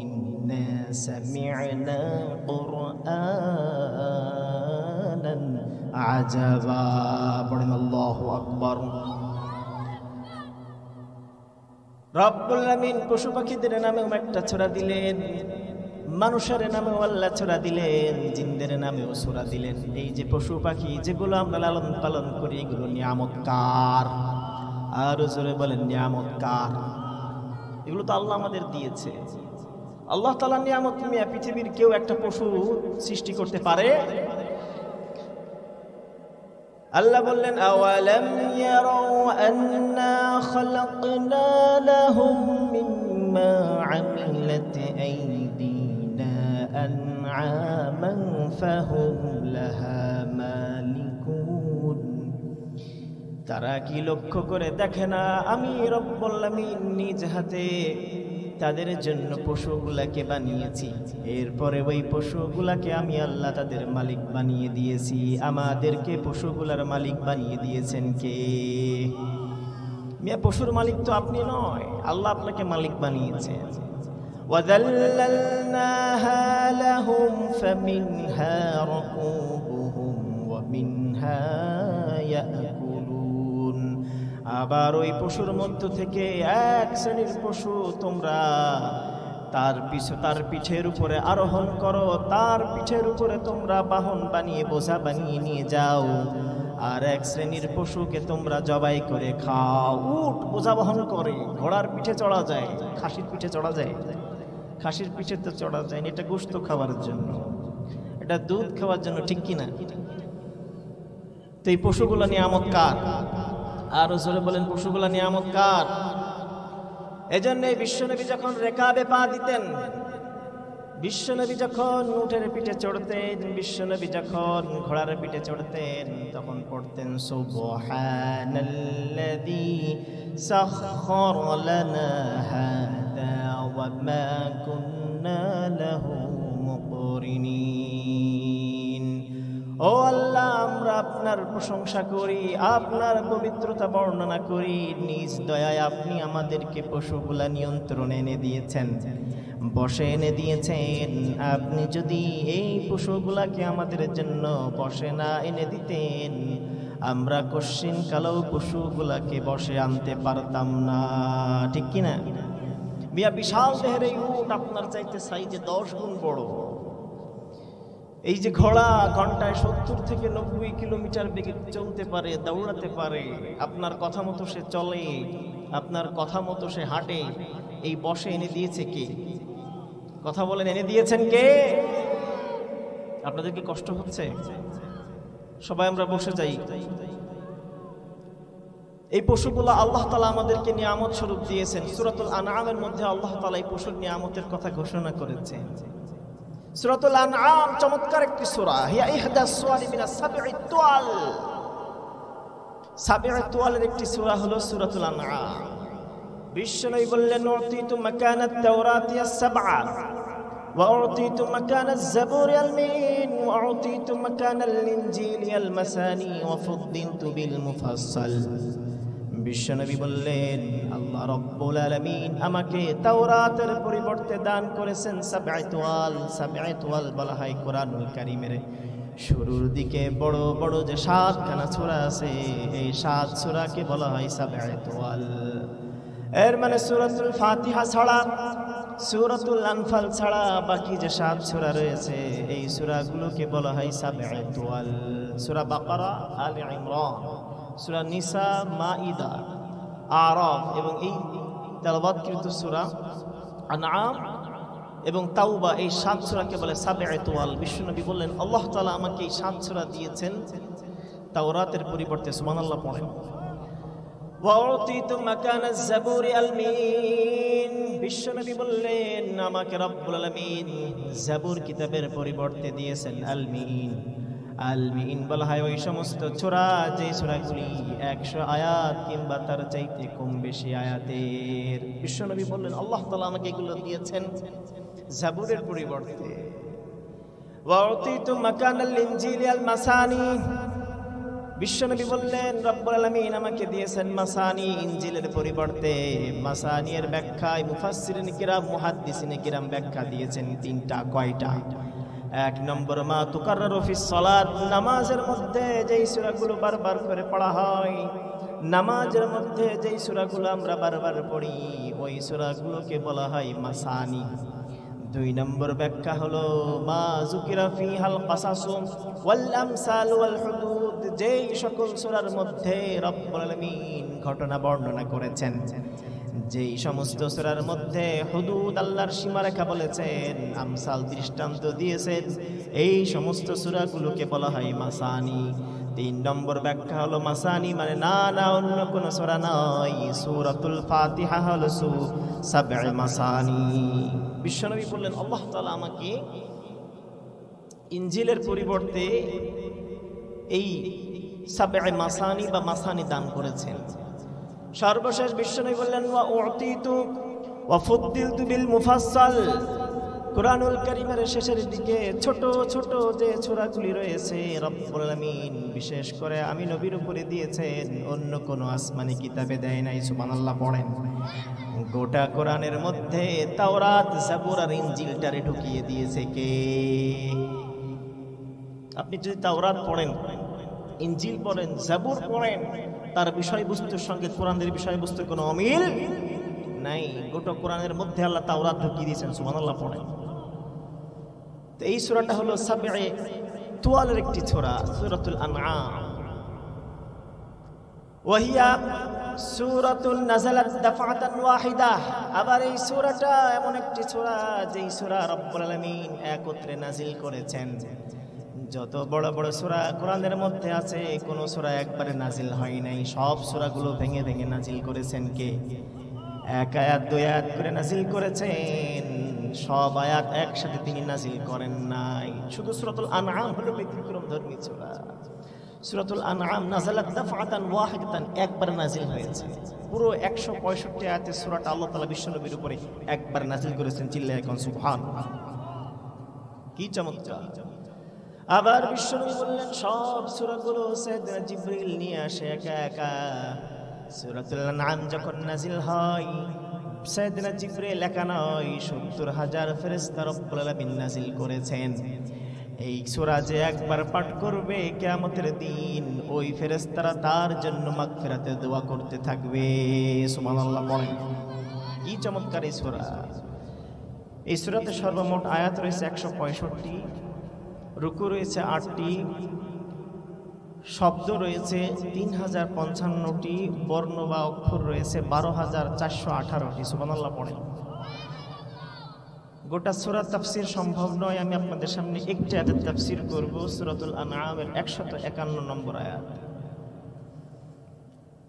ইন্না সামি'না কুরআনান আজাবা। পড়েন আল্লাহু আকবার। রব্বুল আমিন পশু পাখিদের নামেও একটা সূরা দিলেন, মানুষের নামেও আল্লাহ সূরা দিলেন, জিনদের নামেও সূরা দিলেন। এই যে পশু পাখি যেগুলো আমরা লালন পালন করি, এগুলো নিয়ামত কার? আর জোরে বলেন নিয়ামত কার? এগুলো তো আল্লাহ আমাদের দিয়েছে। আল্লাহ তাআলা নিয়ামত নিয়ে পৃথিবীর কেউ একটা পশু সৃষ্টি করতে পারে? আল্লাহ বললেন আওয়ালাম ইয়ারাউ আন্না খালাকনা লাহুম মিম্মা আমিলাত আইদিনা আনআমান ফাহুম লাহা মালিকুন। তারা কি লক্ষ্য করে দেখে না আমি রব্বুল আমিন নিজ হাতে তাদের জন্য পশুগুলাকে বানিয়েছি, এরপরে ওই পশুগুলাকে আমি আল্লাহ তাদের মালিক বানিয়ে দিয়েছি। আমাদেরকে পশুগুলার মালিক বানিয়ে দিয়েছেন কে? মিয়া পশুর মালিক তো আপনি নয়, আল্লাহ আপনাকে মালিক বানিয়েছেন। ওয়াযাল্লালনাহা লাহুম ফামিনহা রাকুবুহুম ওয়া মিনহা ইয়াকুলুন। আবার ওই পশুর মধ্য থেকে এক শ্রেণীর পশু তোমরা তার পিঠের উপরে আরোহণ করো, তার পিঠের উপরে তোমরা বাহন বানিয়ে বোঝা বানিয়ে নিয়ে যাও। আর এক শ্রেণীর পশুকে তোমরা জবাই করে খাও। উট বোঝা বহন করে, ঘোড়ার পিঠে চড়া যায়, খাসির পিঠে চড়া যায়? খাসির পিঠে তো চড়া যায় না, এটা গোশত খাওয়ার জন্য, এটা দুধ খাওয়ার জন্য, ঠিক কিনা? তো এই পশুগুলো নিয়ামত কার? আর জোরে বলেন পশুগুলো নিয়ামত কার? এজন্য বিশ্বনবী যখন রেকাবে পা দিতেন, বিশ্বনবী যখন উটের পিঠে চড়তেন, বিশ্বনবী যখন ঘোড়ার পিঠে চড়তেন, তখন পড়তেন সুবহানাল্লাযী সাখখারা লানা হাযা ওয়া মা কুন্না লাহু মুকরিনিন। ও আল্লাহ, আমরা আপনার প্রশংসা করি, আপনার পবিত্রতা বর্ণনা করি। নিজ দয়ায় আপনি আমাদেরকে পশুগুলা নিয়ন্ত্রণে এনে দিয়েছেন, বশে এনে দিয়েছেন। আপনি যদি এই পশুগুলাকে আমাদের জন্য বশে না এনে দিতেন, আমরা কশ্চিন কালেও পশুগুলাকে বশে আনতে পারতাম না, ঠিক কিনা? মিয়া বিশাল দেহের এই উট আপনার চাইতে সাইজে 10 গুণ বড়। এই যে ঘোড়া ঘন্টায় 70 থেকে 90 কিলোমিটার বেগে চলতে পারে, দৌড়াতে পারে, আপনার কথা মতো সে চলে, আপনার কথা মতো সে হাঁটে। এই বশে এনে দিয়েছে কে? কথা বলেন, এনে দিয়েছেন কে? আপনাদের কি কষ্ট হচ্ছে? সবাই আমরা বসে যাই। এই পশুগুলো আল্লাহ তাআলা আমাদেরকে নিয়ামত স্বরূপ দিয়েছেন। সূরাতুল আনআমের মধ্যে আল্লাহ তাআলা এই পশুর নিয়ামতের কথা ঘোষণা করেছেন। সূরাতুল আনআম চমৎকার একটি সূরা, হিয়া ইহদাস সুওয়ারি মিনাস সাবঈ তুয়াল। সাবঈ তুয়ালের একটি সূরা হলো সূরাতুল আনআম। বিশ্বনবী বললেন উতিতু মাকানাত তাওরাতি আস-সাবআ ওয়া উতিতু মাকানাজ যাবুরি আল-মিন ওয়া উতিতু মাকানাল ইনজিলি আল-মাসানি ওয়া ফুদ্দিলতু বিল মুফাসসাল। বিশ্বনবী বললেন আল্লাহ রাব্বুল আলামিন আমাকে তাওরাতের পরিবর্তে দান করেছেন সাবঈ তুয়াল। সাবঈ তুয়াল বলা হয় কোরআনুল কারীমের শুরুর দিকে বড় বড় যে 7খানা সূরা আছে, এই 7 সূরাকে বলা হয় সাবঈ তুয়াল। এর মানে সূরাতুল ফাতিহা ছাড়া, সূরাতুল আনফাল ছাড়া বাকি যে 7 সূরা রয়েছে, এই সূরাগুলোকে বলা হয় সাবঈ তুয়াল। সূরা বাকারা, আলে ইমরান, সূরা নিসা, মাইদা, আরাফ এবং এই তেলাওয়াতকৃত সূরা আনআম এবং তাওবা, এই 7 সূরাকে বলে সাবঈ তুওয়াল। বিশ্বনবী বললেন আল্লাহ তাআলা আমাকে এই 7 সূরা দিয়েছেন তাওরাতের পরিবর্তে। সুবহানাল্লাহ পড়েন। ওয়াউতিতু মাকানা যাবুরি আল-মিন, বিশ্বনবী বললেন আমাকে রব্বুল আলামিন যাবুর কিতাবের পরিবর্তে দিয়েছেন আল-মিন। আল-মিন বলা হয় ওই সমস্ত সূরা যে সূরাগুলি 100 আয়াত কিংবা তার চাইতে কম বেশি আয়াতের। বিশ্বনবী বললেন আল্লাহ তাআলা আমাকে এগুলো দিয়েছেন যাবুরের পরিবর্তে। ওয়াউতিতু মাকানাল ইনজিলি আল-মাসানি, বিশ্বনবী বললেন রব্বুল আলামিন আমাকে দিয়েছেন মাসানি, ইনজিলের পরিবর্তে। মাসানির ব্যাখ্যায় মুফাসসিরিন কিরাম, মুহাদ্দিসিন কিরাম ব্যাখ্যা দিয়েছেন 3টা। কয়টা? 1 নম্বর মা তুকাররারু ফিস সালাত, নামাজের মধ্যে যেই সূরাগুলো বারবার করে পড়া হয়, নামাজের মধ্যে যেই সূরাগুলো আমরা বারবার পড়ি ওই সূরাগুলোকে বলা হয় মাসানি। 2 নম্বর ব্যাখ্যা হলো মা যুকিরা ফিহাল কাসাসু ওয়াল আমসাল ওয়াল হুদুদ, যেই সকল সূরার মধ্যে রব্বুল আলামিন ঘটনা বর্ণনা করেছেন, যেই সমস্ত সূরার মধ্যে হুদুদ আল্লাহর সীমারেখা বলেছেন, আমসাল দৃষ্টান্ত দিয়েছেন, এই সমস্ত সূরাগুলোকে বলা হয় মাসানি। 3 নম্বর ব্যাখ্যা হলো মাসানি মানে না অন্য কোন সূরা নয়, সূরাতুল ফাতিহা হলো সাবঈ মাসানি। বিশ্বনবী বললেন আল্লাহ তাআলা আমাকে ইনজিলের পরিবর্তে এই সাবঈ মাসানি বা মাসানি দান করেছেন। সর্বশেষ বিশ্বনবী বললেন ওয়া উতিতু ওয়া ফুদ্দিলতু বিল মুফাসসাল, কুরআনুল কারীমের শেষের দিকে ছোট ছোট যে সূরাগুলি রয়েছে রব্বুল আলামিন বিশেষ করে আমি নবীর উপরে দিয়েছেন, অন্য কোন আসমানি কিতাবে দেয় নাই। সুবহানাল্লাহ পড়েন। গোটা কোরআনের মধ্যে তাওরাত, জাবুর আর ইনজিলটারে ঢুকিয়ে দিয়েছে কে? আপনি যদি তাওরাত পড়েন, ইনজিল পড়েন, জাবুর পড়েন, তার বিষয়বস্তুর সঙ্গে কোরআনের বিষয়বস্তুর কোনো অমিল নাই। গোটা কোরআনের মধ্যে আল্লাহ তাওরাত ঢুকিয়ে দিয়েছেন। সুবহানাল্লাহ পড়েন। তো এই সূরাটা হলো সাবঈ তুওয়ালের একটি সূরা, সূরাতুল আনআম। ওয়াহিয়া সূরাতুন নাযালাত দাফআতান ওয়াহিদা, আবার এই সূরাটা এমন একটি সূরা যেই সূরা রব্বুল আলামিন একত্রে নাজিল করেছেন। যত বড় বড় সূরা কোরআনের মধ্যে আছে কোন সূরা একবারে নাজিল হয় নাই, সব সূরাগুলো ভেঙে ভেঙে নাজিল করেছেন কে? 1 আয়াত 2 আয়াত করে নাজিল করেছেন, সব আয়াত একসাথে তিনি নাজিল করেন নাই। শুধু সূরাতুল আনআম হলো ব্যতিক্রম ধর্মী সূরা। সূরাতুল আনআম নাযালাত দাফআতান ওয়াহিদাতান, একবার নাজিল হয়েছে। পুরো 165 আয়াতের সূরাটা আল্লাহ তাআলা বিশ্বনবীর উপরে একবার নাজিল করেছেন। চিল্লায়ে কোন সুবহানাল্লাহ, কি চমৎকার! আবার বিশ্বনবী বললেন সব সূরাগুলো সাইয়েদনা জিবরিল নিয়ে আসে একা একা। সূরাতুল আনআম যখন নাজিল হয় সাইয়েদনা জিবরিল একা নয়, 70,000 ফেরেশতা রব্বুল আলামিন নাজিল করেছেন। এই সূরা যে একবার পাঠ করবে কিয়ামতের দিন ওই ফেরেশতারা তার জন্য মাগফিরাতের দোয়া করতে থাকবে। সুবহানাল্লাহ বলেন। কি চমৎকার এই সূরা! এই সূরাতে সর্বমোট আয়াত রয়েছে 165, রুকু রয়েছে 8টি, শব্দ রয়েছে 3055টি, বর্ণ বা অক্ষর রয়েছে 12,418টি। সুবহানাল্লাহ পড়েন। গোটা সূরা তাফসীর সম্ভব নয়, আমি আপনাদের সামনে একটি আয়াতের তাফসীর করব। সূরাতুল আনআমের 151 নম্বর আয়াত।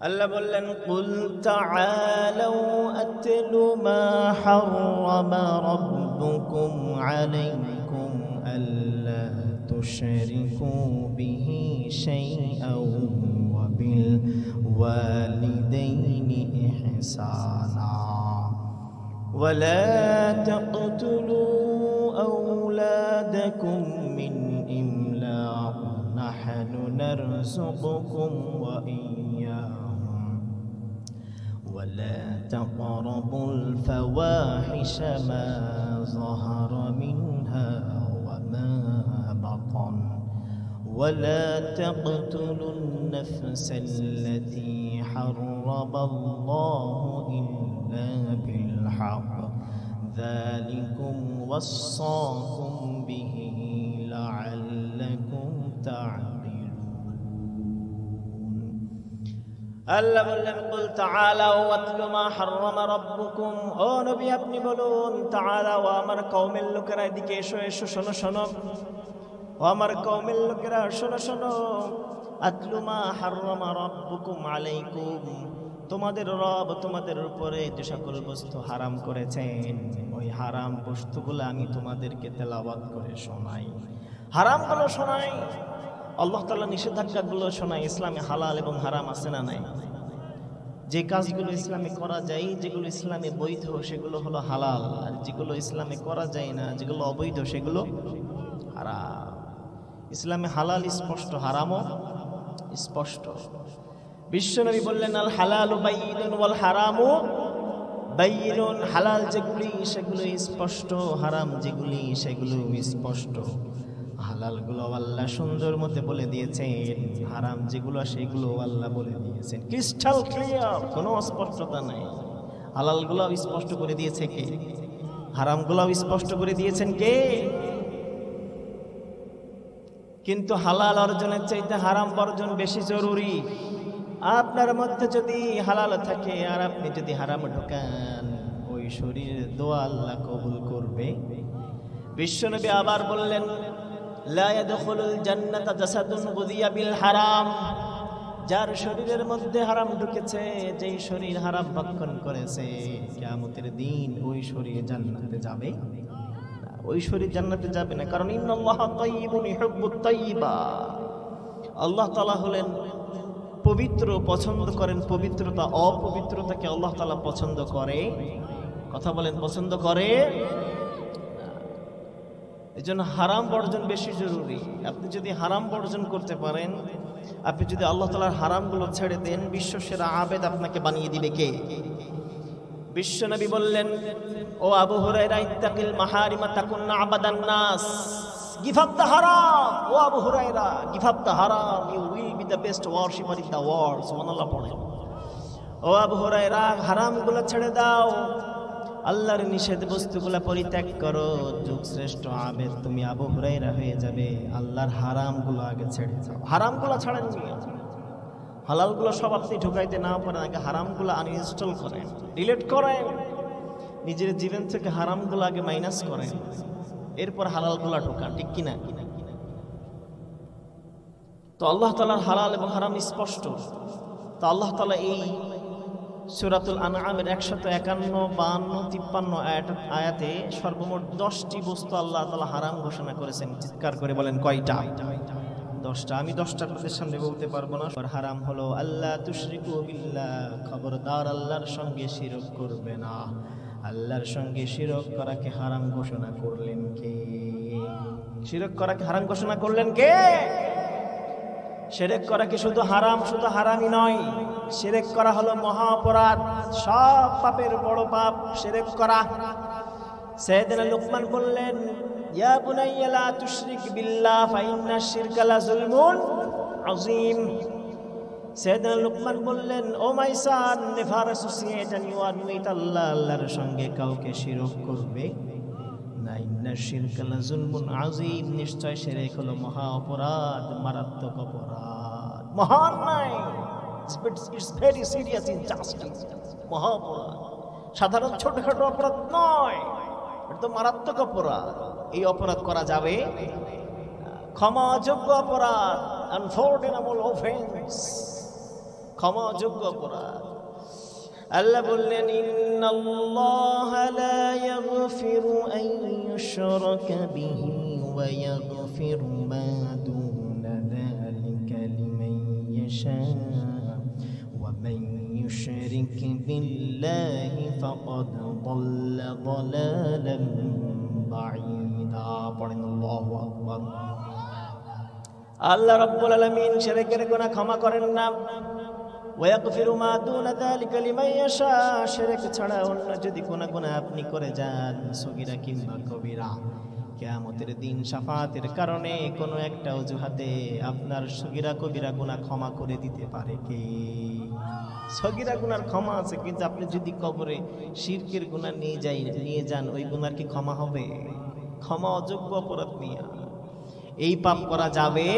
আল্লাহ বললেন কুল তাআলাউ আতলু মা হারামা রাব্বুকুম আলাইকুম আল্লা তুশরিকু বিহি শাইআন ওয়া বিল ওয়ালিদাইনি ইহসানা ولا تقتلوا أولادكم من إملاق نحن نرزقكم وإياهم ولا تقربوا الفواحش ما ظهر منها وما بطن ولا تقتلوا النفس التي حرم الله إلا بالحق ذلكم وصاكم به لعلكم تعقلون আল্লাহ বললেন কুল তাআলাউ ওয়াতলু মা হাররামা রাব্বুকুম, ও নবী আপনি বলুন তাআলাউ, আমার কওমের লোকেরা এদিকে এসো, এসো শোনো শোনো, ও আমার কওমের লোকেরা শোনো শোনো, আতলু মা হাররামা রাব্বুকুম আলাইকুম, তোমাদের রব তোমাদের উপরে যে সকল বস্তু হারাম করেছেন ওই হারাম বস্তুগুলো আমি তোমাদেরকে তেলাওয়াত করে শোনাই, হারামগুলো শোনাই, আল্লাহ তাআলা নিষেধাজ্ঞাগুলো শোনাই। ইসলামে হালাল এবং হারাম আছে না নাই? যে কাজগুলো ইসলামে করা যায়, যেগুলো ইসলামে বৈধ সেগুলো হলো হালাল, আর যেগুলো ইসলামে করা যায় না, যেগুলো অবৈধ সেগুলো হারাম। ইসলামে হালাল স্পষ্ট, হারামও স্পষ্ট। বিশ্বনবী বললেন আল হালালু বাইয়িনুন ওয়াল হারামু বাইয়িনুন, হালাল যেগুলি সেগুলো স্পষ্ট, হারাম যেগুলি সেগুলো স্পষ্ট। হালালগুলো আল্লাহ সুন্দর মতে বলে দিয়েছেন, হারাম যেগুলো সেগুলো আল্লাহ বলে দিয়েছেন ক্রিস্টাল ক্লিয়ার, কোনো অস্পষ্টতা নাই। হালালগুলো স্পষ্ট করে দিয়েছে কে? হারামগুলো স্পষ্ট করে দিয়েছেন কে? কিন্তু হালাল অর্জনের চাইতে হারাম বর্জন বেশি জরুরি। আপনার মধ্যে যদি হালাল থাকে আর আপনি যদি হারাম ঢোকান, ওই শরীরের দোয়া আল্লাহ কবুল করবে। বিশ্বনবী আবার বললেন লা ইয়াদখুলুল জান্নাতা জাসাদুন গুযিয়া বিল হারাম, যার শরীরের মধ্যে হারাম ঢুকেছে, যেই শরীর হারাম ভক্ষণ করেছে, কিয়ামতের দিন ওই শরীর জান্নাতে যাবে না, ওই শরীর জান্নাতে যাবে না। কারণ ইন্নাল্লাহা তাইয়্যিবুন ইউহিব্বুত তাইয়্যিবা, আল্লাহ তাআলা হলেন পবিত্র, পছন্দ করেন পবিত্রতা, অপবিত্রতাকে আল্লাহ তাআলা পছন্দ করে। কথা বলেন, পছন্দ করে। এজন্য হারাম বর্জন বেশি জরুরি। আপনি যদি হারাম বর্জন করতে পারেন, আপনি যদি আল্লাহ তাআলার হারামগুলো ছেড়ে দেন, বিশ্ব সেরা আবেদ আপনাকে বানিয়ে দিবে কে? বিশ্বনবী বললেন ও আবু হুরায়রা ইত্তাকিল মাহারিমা তাকুন্না আবাদান নাস, give up the haram, O Abu Hurairah give up the haram, you will be the best worshipper in the world। সুবহানাল্লাহ পড়েন। ও আবু হুরায়রা হারামগুলো ছেড়ে দাও, আল্লাহর নিষেধ বস্তুগুলো পরিত্যাগ করো, যুগ শ্রেষ্ঠ আবেদ তুমি আবু হুরায়রা হয়ে যাবে। আল্লাহর হারামগুলো আগে ছেড়ে দাও, হারামগুলো ছাড়েন, হালালগুলো সব আপনি ঢুকাইতে না পারেন, আগে হারামগুলো আনইনস্টল করেন, ডিলিট করেন, নিজের জীবন থেকে হারামগুলো আগে মাইনাস করেন, এরপর হালালগুলো ঢোকান, ঠিক কিনা? তো আল্লাহ তাআলার হালাল এবং হারাম স্পষ্ট। তো আল্লাহ তাআলা এই সূরাতুল আনআমের 151, 52, 53 আয়াতে সর্বমোট 10টি বস্তু আল্লাহ তাআলা হারাম ঘোষণা করেছেন। চিৎকার করে বলেন কয়টা? 10টা। আমি 10টা আপনাদের সামনে বলতে পারবো না। হারাম হলো আল্লাহ তুশরিকু বিল্লাহ, খবরদার আল্লাহর সঙ্গে শিরক করবে না। আল্লাহর সঙ্গে শিরক করাকে হারাম ঘোষণা করলেন কে? শিরক করাকে হারাম ঘোষণা করলেন কে? শিরক করা কি শুধু হারাম, শুধু হারামই নয়, শিরক করা হলো মহা অপরাধ, সব পাপের বড় পাপ শিরক করা। সাইয়েদনা লুকমান বললেন ইয়া বুনাইয়া লা তুশরিক বিল্লাহ ফাইন্নাশ শিরকা লাযুলমুন আযীম। সাইয়েদনা লুকমান বললেন ও মাই সন, নেভার অ্যাসোসিয়েট এনিওয়ান উইথ আল্লাহ, আল্লাহর সঙ্গে কাউকে শিরক করবে না। ইন্নাশ শিরকা লাযুলমুন আযীম, নিশ্চয় শিরক হলো মহা অপরাধ, মারাত্মক অপরাধ, মহান নাই, ইটস ভেরি সিরিয়াস ইনজাস্টিস, মহা অপরাধ, সাধারণ ছোটখাটো অপরাধ নয়, এটা তো মারাত্মক অপরাধ। এই অপরাধ করা যাবে ক্ষমাযোগ্য অপরাধ, আনফরগিভেবল অফেন্স, ক্ষমাযোগ্য অপরাধ। আল্লাহ বললেন ইন্নাল্লাহা লা ইয়াগফিরু আন ইউশরাকা বিহি ওয়া ইয়াগফিরু মা দুনা যালিকা লিমান ইয়াশা ওয়া মান ইউশরিক বিল্লাহি ফাকাদ দাল্লা দালালান বাঈদা। পড়েন আল্লাহু আকবার। আল্লাহ রাব্বুল আলামিন শিরকের গুনাহ ক্ষমা করেন না। ওয়ায়াগফিরু মা দুনা যালিকা লিমান ইয়াশা, শিরক ছাড়া অন্য যদি কোনো গুনাহ আপনি করে যান, সগীরা কিংবা কবিরা, কিয়ামতের দিন শাফাআতের কারণে কোনো একটা অজুহাতে আপনার সগীরা কবিরা গুনাহ ক্ষমা করে দিতে পারে কে? সগীরা গুনার ক্ষমা আছে, কিন্তু আপনি যদি কবরে শিরকের গুনাহ নিয়ে যান, ওই গুনার কি ক্ষমা হবে? ক্ষমা অযোগ্য অপরাধ নিয়ে এই পাপ করা যাবে।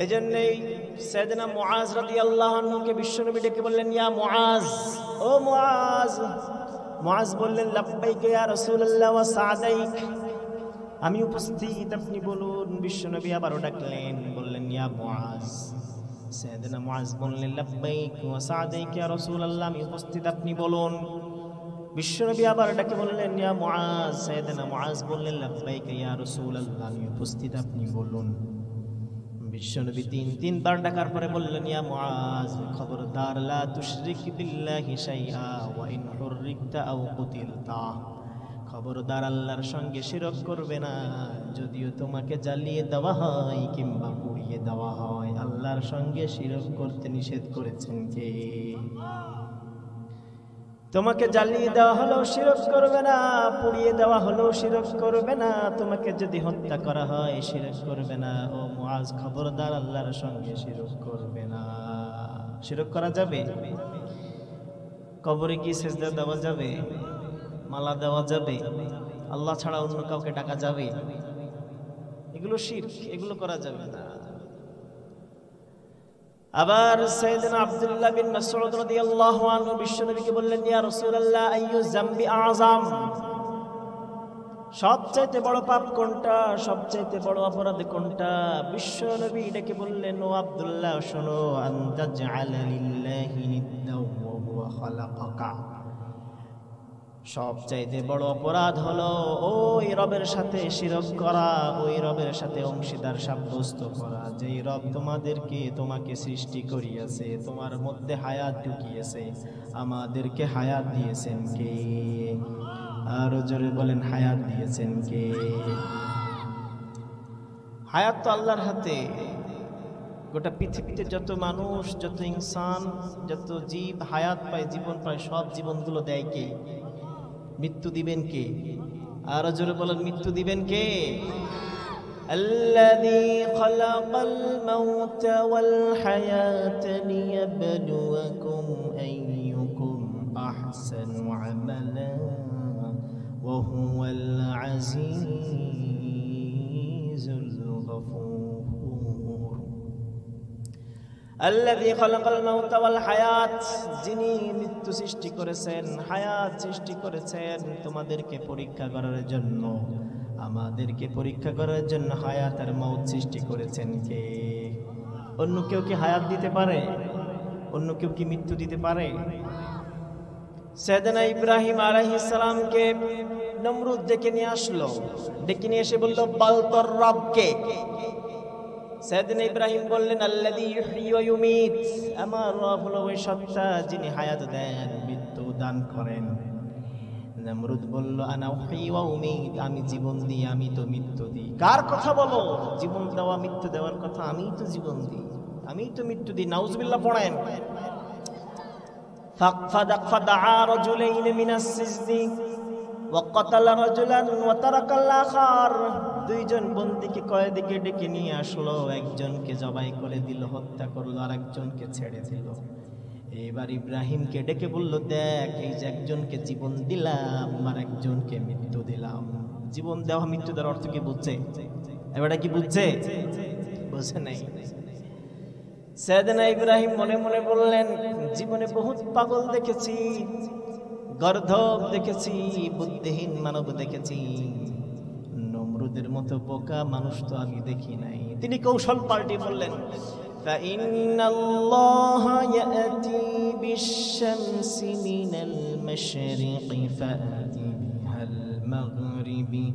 এজন্যই সাইয়েদনা মুআজ রাদিয়াল্লাহু আনহুকে বিশ্বনবী ডেকে বললেন, ইয়া মুআজ, ও মুআজ। মুআজ বললেন, লাব্বাইক ইয়া রাসূলুল্লাহ ওয়া সা'দাইক, আমি উপস্থিত, আপনি বলুন। বিশ্বনবী আবারও ডাকলেন, বললেন, ইয়া মুআজ। সাইয়েদনা মুআজ বললেন, লাব্বাইক ওয়া সা'দাইক ইয়া রাসূলুল্লাহ, আমি উপস্থিত, আপনি বলুন। বিশ্বনবী আবার ডাকে বললেন, ইয়া মুআজ। সাইয়েদনা মুআজ বললেন, লাব্বাইক ইয়া রাসূলুল্লাহ, আমি উপস্থিত, আপনি বলুন। বিশ্বনবী তিনবার ডাকার পরে বললেন, ইয়া মুআজ, খবরদার, লা তুশরিক বিল্লাহি শাইআ ওয়া ইন হুররিকতা আও কুতিলতা, খবরদার আল্লাহর সঙ্গে শিরক করবে না, যদিও তোমাকে জ্বালিয়ে দেওয়া হয় কিংবা পুড়িয়ে দেওয়া হয়। আল্লাহর সঙ্গে শিরক করতে নিষেধ করেছেন কে? তোমাকে জ্বালিয়ে দেওয়া হলো শিরক করবে না, পুড়িয়ে দেওয়া হলো শিরক করবে না, তোমাকে যদি হত্যা করা হয় শিরক করবে না। ও মুআজ, খবরদার আল্লাহর সঙ্গে শিরক করবে না। শিরক করা যাবে? কবরে কি সিজদা দেওয়া যাবে? মালা দেওয়া যাবে? আল্লাহ ছাড়া অন্য কাউকে ডাকা যাবে? এগুলো শিরক, এগুলো করা যাবে না। আবার সাইয়েদনা আব্দুল্লাহ বিন মাসউদ রাদিয়াল্লাহু আনহু বিশ্বনবীকে বললেন, ইয়া রাসূলুল্লাহ, আইয়ু যামবি আযম, সবচাইতে বড় পাপ কোনটা, সবচাইতে বড় অপরাধ কোনটা? বিশ্বনবী ডেকে বললেন, ও আব্দুল্লাহ, শোনো, আনতা জাআলা লিল্লাহি নিদ্দাও ওয়া হুয়া খালাকাকা, সবচাইতে বড় অপরাধ হলো ওই রবের সাথে শিরক করা, ওই রবের সাথে অংশীদার সাব্যস্ত করা, যেই রব তোমাকে সৃষ্টি করিয়াছে, তোমার মধ্যে হায়াত ঢুকিয়েছে। আমাদেরকে হায়াত দিয়েছেন কে? আরো জোরে বলেন, হায়াত দিয়েছেন কে? হায়াত তো আল্লাহর হাতে। গোটা পৃথিবীতে যত মানুষ, যত ইনসান, যত জীব হায়াত পায়, জীবন পায়, সব জীবনগুলো দেয় কে? মৃত্যু দিবেন কে? আরো জোরে বলেন, মৃত্যু দিবেন কে? আল্লাযী খালাকাল মাউতা ওয়াল হায়াতা লিয়াবলুয়াকুম আইয়ুকুম আহসানু আমালা ওয়া হুয়াল আজিজুল গফুর। আল্লাযী খালাকাল মাউতা ওয়াল হায়াত, যিনি মৃত্যু সৃষ্টি করেছেন, হায়াত সৃষ্টি করেছেন তোমাদেরকে পরীক্ষা করার জন্য, আমাদেরকে পরীক্ষা করার জন্য হায়াত আর মউত সৃষ্টি করেছেন কে? অন্য কেউ কি হায়াত দিতে পারে? অন্য কেউ কি মৃত্যু দিতে পারে? সাইয়েদনা ইব্রাহিম আলাইহিস সালামকে নমরুদ ডেকে নিয়ে আসলো, ডেকে নিয়ে এসে বলল, বল তোর রব কে? সাইয়েদনা ইব্রাহিম বললেন, আল্লাযী ইহয়ী ওয়া ইউমীত, আমার রব হলো ওই সত্তা যিনি হায়াত দেন, মৃত্যু দান করেন। নমরুদ বলল, আনা উহয়ী ওয়া উমীত, আমি জীবন দিই, আমি তো মৃত্যু দিই। কার কথা বলো? জীবন দেওয়া মৃত্যু দেওয়ার কথা? আমিই তো জীবন দিই, আমিই তো মৃত্যু দিই। নাউযুবিল্লাহ পড়েন। ফাদআ রাজুলাইন মিনাস সিজনি ওয়া কাতালা রাজুলান ওয়া তারাকাল আখার, দুইজন বন্দীকে কয়েদিকে ডেকে নিয়ে আসলো, একজনকে জবাই করে দিল, হত্যা করলো, আর একজনকে ছেড়ে দিল। এবার ইব্রাহিমকে ডেকে বলল, দেখ, এই যে একজনকে জীবন দিলাম আর একজনকে মৃত্যু দিলাম। জীবন দেওয়া মৃত্যু দেওয়ার অর্থ কি বুঝছে? এবারে কি বুঝছে? বুঝে নাই। সাইয়েদনা ইব্রাহিম মনে মনে বললেন, জীবনে বহুত পাগল দেখেছি, গর্ধব দেখেছি, বুদ্ধিহীন মানব দেখেছি, নমরুদের মতো বোকা মানুষ তো আমি দেখি নাই। তিনি কৌশল পাল্টে বললেন, ফাইন্নাল্লাহা ইয়াতি বিশ-শামসি মিনাল মাশরিকি ফাতি বিহাল মাগরিবি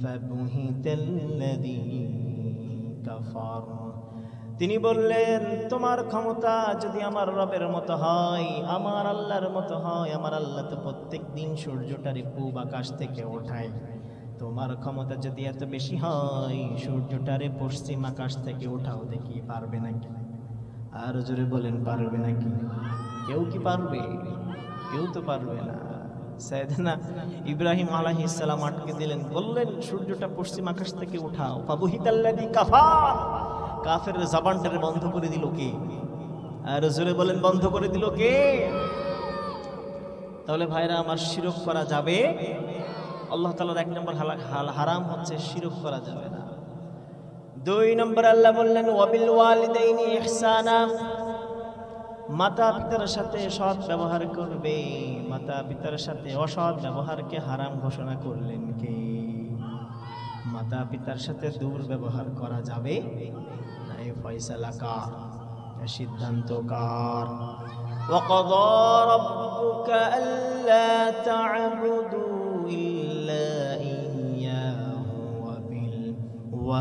ফাবুহিতাল্লাযী কাফার। তিনি বললেন, তোমার ক্ষমতা যদি আমার রবের মতো হয়, আমার আল্লাহর মতো হয়, আমার আল্লাহ তো প্রত্যেক দিন সূর্যটারে পূব আকাশ থেকে ওঠায়, তোমার ক্ষমতা যদি এত বেশি হয়, সূর্যটারে পশ্চিম আকাশ থেকে ওঠাও দেখি, পারবে নাকি? আর জোরে বলেন, পারবে নাকি? কেউ কি পারবে? কেউ তো পারবে না। সাইয়েদনা ইব্রাহিম আলাইহিস সালাম আটকে দিলেন, বললেন, সূর্যটা পশ্চিম আকাশ থেকে উঠাও। ফাবুহিতাল্লাযী কাফার, কাফের জবানটারে বন্ধ করে দিল কে? আর জোরে বলেন, বন্ধ করে দিল কে? তাহলে ভাইরা আমার, শিরক করা যাবে? আল্লাহ তাআলার এক নম্বর হারাম হচ্ছে শিরক করা যাবে না। দুই নম্বর আল্লাহ বললেন ওয়াবিল ওয়ালিদাইনি ইহসানা, মাতা পিতার সাথে সৎ ব্যবহার করবে। মাতা পিতার সাথে অসৎ ব্যবহারকে হারাম ঘোষণা করলেন কে? মাতা পিতার সাথে দুর্ব্যবহার করা যাবে না, এই ফয়সালা কার, সিদ্ধান্ত কার? وَقَضَى رَبُّكَ أَلَّا تَعْبُدُوا إِلَّا إِيَّاهُ وَبِالْوَالِدَيْنِ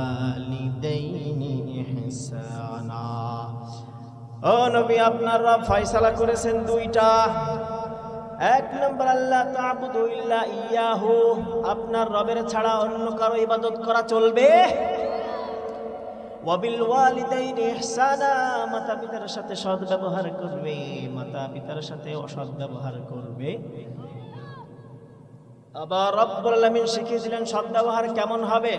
إِحْسَانًا। ও নবী, আপনার রব ফয়সালা করেছেন দুইটা। এক নম্বর, আল্লাহ তা'বুদু ইল্লা ইয়াহু, আপনার রবের ছাড়া অন্য কারো ইবাদত করা চলবে। ওয়াবিল ওয়ালিদাইনি ইহসানা, মাতা পিতার সাথে সৎ ব্যবহার করবে, মাতা পিতার সাথে অসৎ ব্যবহার করবে। আবার রব্বুল আলামিন শিখিয়ে দিলেন সৎ ব্যবহার কেমন হবে।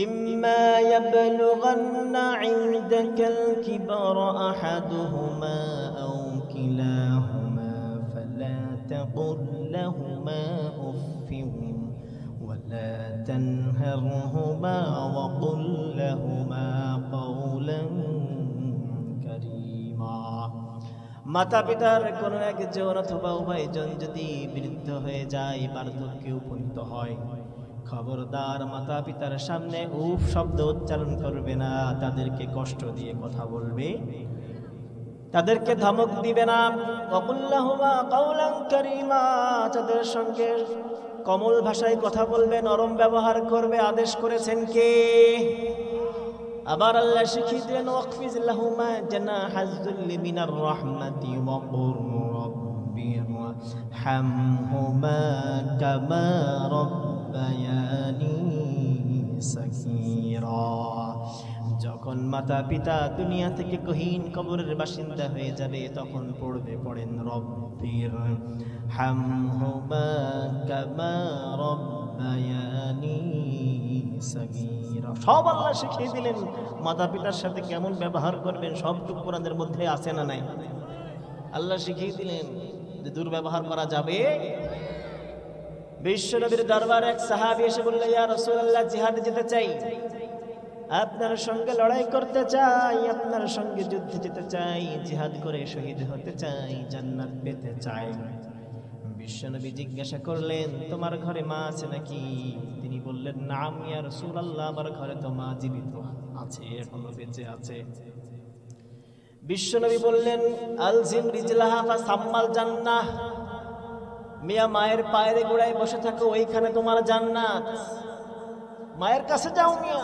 إما يبلغن عندك الكبر أحدهما أو كلاهما فلا تقل لهما أف ولا تنهرهما وقل لهما قولا كريما। মাতা পিতার কোনো একজন অথবা উভয়জন যদি বৃদ্ধ হয়ে যায়, বার্ধক্যে উপনীত হয়, খবরদার মাতা পিতার সামনে উফ শব্দ উচ্চারণ করবে না, তাদেরকে কষ্ট দিয়ে কথা বলবে, তাদেরকে ধমক দিবে না। ওয়াকুল্লাহুমা কাওলান কারীমা, তাদের সঙ্গে কোমল ভাষায় কথা বলবে, নরম ব্যবহার করবে, আদেশ করেছেন কে? আবার আল্লাহ শিখিয়ে দিলেন ওয়াকফিজ লাহুমা জানাহাজ যুল্লি মিনার রাহমাতি ওয়া কুর রাব্বিরহামহুমা কামা রাব্বায়ানি সাগীরা। যখন মাতা পিতা দুনিয়া থেকে গহীন কবরের বাসিন্দা হয়ে যাবে, তখন পড়েন রব্বিরহামহুমা কামা রাব্বায়ানি সাগীরা। সব আল্লাহ শিখিয়ে দিলেন মাতা পিতার সাথে কেমন ব্যবহার করবেন, সবটুকু কোরআনের মধ্যে আছে না নাই? আল্লাহ শিখিয়ে দিলেন যে দুর্ব্যবহার করা যাবে। বিশ্বনবীর দরবারে এক সাহাবী এসে বলল, ইয়া রাসূলুল্লাহ, জিহাদে যেতে চাই, আপনার সঙ্গে লড়াই করতে চাই, আপনার সঙ্গে যুদ্ধে যেতে চাই, জিহাদ করে শহীদ হতে চাই, জান্নাত পেতে চাই। বিশ্বনবী জিজ্ঞাসা করলেন, তোমার ঘরে মা আছে নাকি? তিনি বললেন, নাম ইয়া রাসূলুল্লাহ, আমার ঘরে তো মা জীবিত আছে, এখনো বেঁচে আছে। বিশ্বনবী বললেন, আলজিম রিজলাহা ফাসাম্মাল জান্নাহ, মিয়া মায়ের পায়ের গোড়ায় বসে থাকো, ওইখানে তোমার জান্নাত। মায়ের কাছে যাও মিয়া,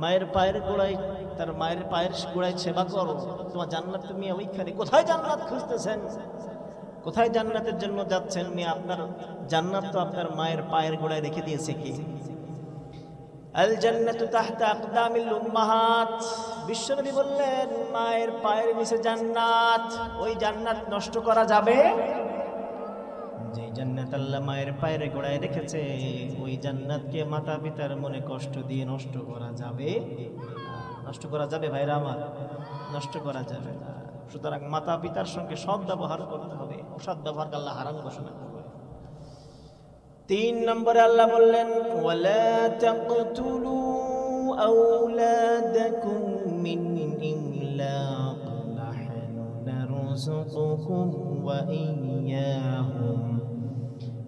মায়ের পায়ের গোড়ায়, তার মায়ের পায়ের গোড়ায় সেবা করো, তোমার জান্নাত তো মিয়া ওইখানে। কোথায় জান্নাত খুঁজতেছেন? কোথায় জান্নাতের জন্য যাচ্ছেন মিয়া? আপনার জান্নাত তো আপনার মায়ের পায়ের গোড়ায় রেখে দিয়েছে কে? আল জান্নাতু তাহতা আকদামিল উম্মাহাত। বিশ্বনবী বললেন, মায়ের পায়ের নিচে জান্নাত, ওই জান্নাত নষ্ট করা যাবে? যে জান্নাত আল্লাহ মায়ের পায়ের গোড়ায় রেখেছে, ওই জান্নাতকে মাতা পিতার মনে কষ্ট দিয়ে নষ্ট করা যাবে? নষ্ট করা যাবে ভাইরা আমার? নষ্ট করা যাবে না। সুতরাং মাতা পিতার সঙ্গে সৎ ব্যবহার করতে হবে, অসৎ ব্যবহারকে আল্লাহ হারাম ঘোষণা করবে। 3 নম্বরে আল্লাহ বললেন, ওয়ালা তাকতুলু আওলাদাকুম মিন ইমলাক নাহনু নারযুকুকুম ওয়া ইয়্যাহুম।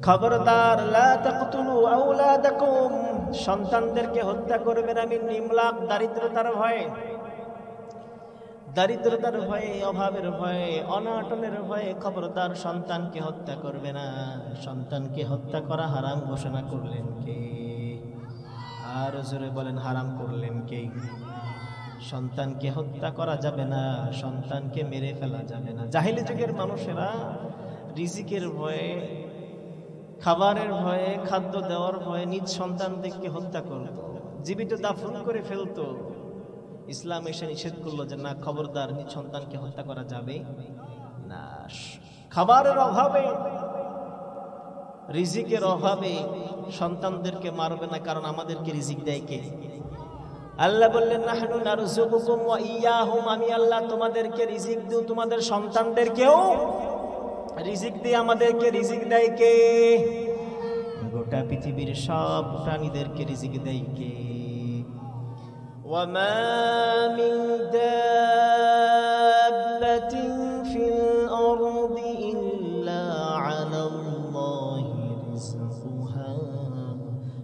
খবরদার, লা তাকতুলু আওলাদাকুম, সন্তানদেরকে হত্যা করবে না, মিন ইমলাক, দারিদ্রতার ভয়ে, দারিদ্রতার ভয়ে, অভাবের ভয়ে, অনাটনের ভয়ে খবরদার সন্তানকে হত্যা করবে না। সন্তানকে হত্যা করা হারাম ঘোষণা করলেন কে? আর জোরে বলেন, হারাম করলেন কে? সন্তানকে হত্যা করা যাবে না, সন্তানকে মেরে ফেলা যাবে না। জাহিলি যুগের মানুষেরা রিজিকের ভয়ে, খাবারের ভয়ে, খাদ্য দেওয়ার ভয়ে নিজ সন্তানদেরকে হত্যা করত, জীবিত দাফন করে ফেলতো। ইসলাম এসে নিষেধ করলো যে না, খবরদার, নিজ সন্তানকে হত্যা করা যাবে না। খাবারের অভাবে, রিজিকের অভাবে সন্তানদেরকে মারবে না, কারণ আমাদেরকে রিজিক দেয় কে? আল্লাহ বললেন, নাহনু নারযুকুকুম ওয়া ইয়্যাহুম, আমি আল্লাহ তোমাদেরকে রিজিক দিই, তোমাদের সন্তানদেরকেও রিজিক দিই। আমাদেরকে রিজিক দেয় কে? গোটা পৃথিবীর সব প্রাণীদেরকে রিজিক দেয় কে? ওয়ামা মিন দাব্বাতিন ফিল আরদি ইল্লা আলাল্লাহি রিজকুহা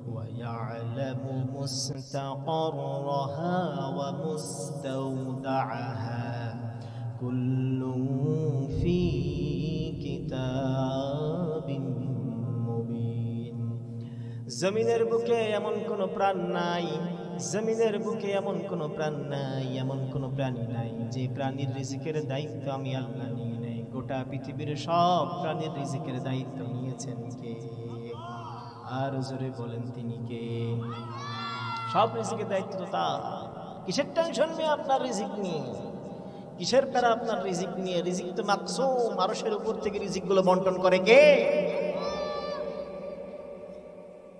ওয়া ইয়ালামু মুস্তাকাররাহা ওয়া মুস্তাওদাআহা কুল্লুন ফি কিতাবিন মুবিন। জমিনের বুকে এমন কোন প্রাণ নাই, জমিনের বুকে এমন কোন প্রাণ নাই, এমন কোন প্রাণী নাই যে প্রাণীর রিজিকের দায়িত্ব আমি আল্লাহ নিয়ে নেই। গোটা পৃথিবীর সব প্রাণীর রিজিকের দায়িত্ব নিয়েছেন কে? আর জোরে বলেন তিনি কে? সব রিজিকের দায়িত্ব তো তার। কিসের টেনশন নিয়ে আপনার রিজিক নিয়ে? কিসের প্যারা আপনার রিজিক নিয়ে? রিজিক তো মাকসুম, আরশের উপর থেকে রিজিকগুলো বন্টন করে কে?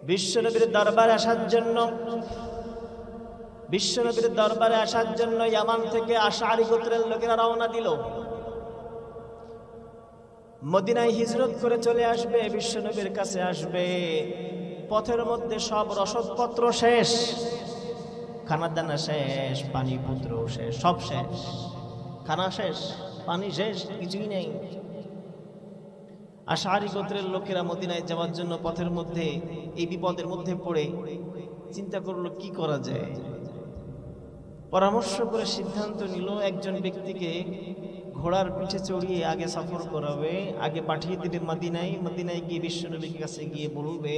বিশ্বনবীর দরবারে আসার জন্য, বিশ্বনবীর দরবারে আসার জন্য ইয়ামান থেকে আশআরী গোত্রের লোকেরা রওনা দিল। মদিনায় হিজরত করে চলে আসবে, বিশ্বনবীর কাছে আসবে। পথের মধ্যে সব রসদপত্র শেষ, খানা দানা শেষ, পানি পুত্র শেষ, সব শেষ। খানা শেষ, পানি শেষ, কিছুই নেই। আশআরী গোত্রের লোকেরা মদিনায় যাওয়ার জন্য পথের মধ্যে এই বিপদের মধ্যে পড়ে চিন্তা করলো কি করা যায়। পরামর্শ করে সিদ্ধান্ত নিল একজন ব্যক্তিকে ঘোড়ার পিঠে চড়িয়ে আগে সফর করাবে, আগে পাঠিয়ে দিবে মদিনায়। মদিনায় গিয়ে বিশ্বনবীর কাছে গিয়ে বলবে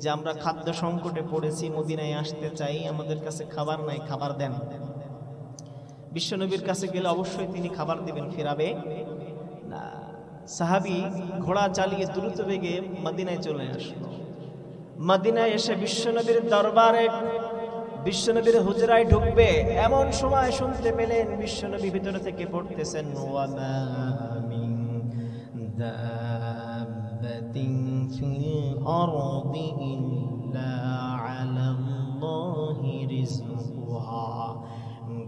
যে আমরা খাদ্য সংকটে পড়েছি, মদিনায় আসতে চাই, আমাদের কাছে খাবার নাই, খাবার দেন। বিশ্বনবীর কাছে গেলে অবশ্যই তিনি খাবার দিবেন, ফিরাবে না। সাহাবী ঘোড়া চালিয়ে দ্রুত বেগে মদিনায় চলে আসলো। মদিনায় এসে বিশ্বনবীর দরবারে, বিশ্বনবীর হুজরায় ঢুকবে, এমন সময় শুনতে পেলেন বিশ্বনবী ভিতরে থেকে পড়তেছেন ওয়ামা মিন দাব্বাতিন ফিল আরদি ইল্লা আলাল্লাহি রিজকুহা।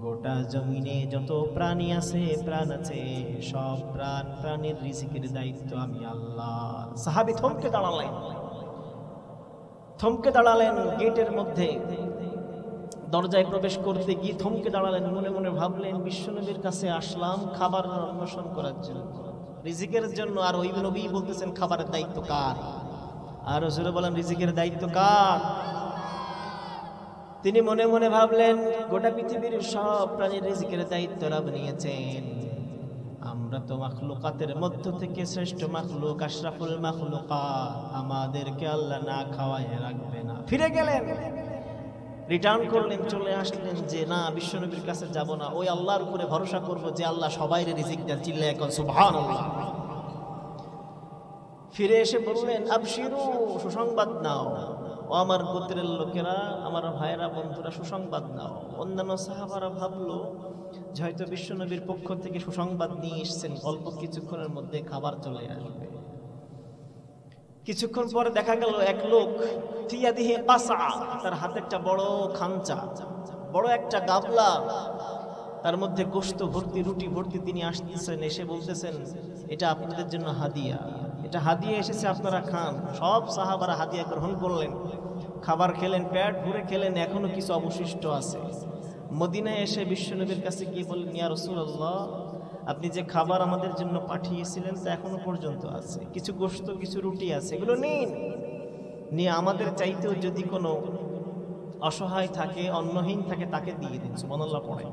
গোটা জমিনে যত প্রাণী আছে, প্রাণ আছে, সব প্রাণীর রিজিকের দায়িত্ব আমি আল্লাহ। সাহাবী থমকে দাঁড়ালেন গেটের মধ্যে। দরজায় প্রবেশ করতে গিয়ে থমকে দাঁড়ালেন, মনে মনে ভাবলেন বিশ্বনবীর কাছে আসলাম খাবার অন্বেষণ করার জন্য, রিজিকের জন্য। আর ওই নবী বলতেছেন খাবারের দায়িত্ব কার? আর জোরে বলেন রিজিকের দায়িত্ব কার? তিনি মনে মনে ভাবলেন গোটা পৃথিবীর সব প্রাণীর রিজিকের দায়িত্ব রব নিয়েছেন। আমরা তো মাখলুকাতের মধ্য থেকে শ্রেষ্ঠ মাখলুক, আশরাফুল মাখলুকাত, আমাদেরকে আল্লাহ না খাওয়ায় রাখবে না। ফিরে গেলেন, রিটার্ন করলেন, চলে আসলেন যে না, বিশ্বনবীর কাছে যাব না, ওই আল্লাহর উপরে ভরসা করব যে আল্লাহ সবাইরে রিজিক দেন। চিল্লায় এখন সুবহানাল্লাহ। ফিরে এসে বললেন আবশিরু, সুসংবাদ নাও। ও আমার গোত্রের লোকেরা, আমার ভাইয়েরা, বন্ধুরা, সুসংবাদ নাও। অন্যান্য সাহাবারা ভাবলো যে হয়তো বিশ্বনবীর পক্ষ থেকে সুসংবাদ নিয়ে এসেছেন, অল্প কিছুক্ষণের মধ্যে খাবার চলে আসবে। কিছুক্ষণ পরে দেখা গেল এক লোক ফিয়াদিহি কাসা, তার হাতে একটা বড় খাঞ্চা, বড় একটা গাবলা, তার মধ্যে গোশত ভর্তি, রুটি ভর্তি। তিনি আসতেছেন, এসে বলতেছেন এটা আপনাদের জন্য হাদিয়া, এটা হাদিয়া এসেছে, আপনারা খান। সব সাহাবারা হাদিয়া গ্রহণ করলেন, খাবার খেলেন, পেট ভরে খেলেন, এখনো কিছু অবশিষ্ট আছে। মদিনায় এসে বিশ্বনবীর কাছে গিয়ে বললেন ইয়া রাসূলুল্লাহ, আপনি যে খাবার আমাদের জন্য পাঠিয়েছিলেন তা এখনো পর্যন্ত আছে, কিছু গোশত, কিছু রুটি আছে, এগুলো নিন, নিয়ে আমাদের চাইতেও যদি কোনো অসহায় থাকে, অন্নহীন থাকে, তাকে দিয়ে দিন। সুবহানাল্লাহ পড়ে।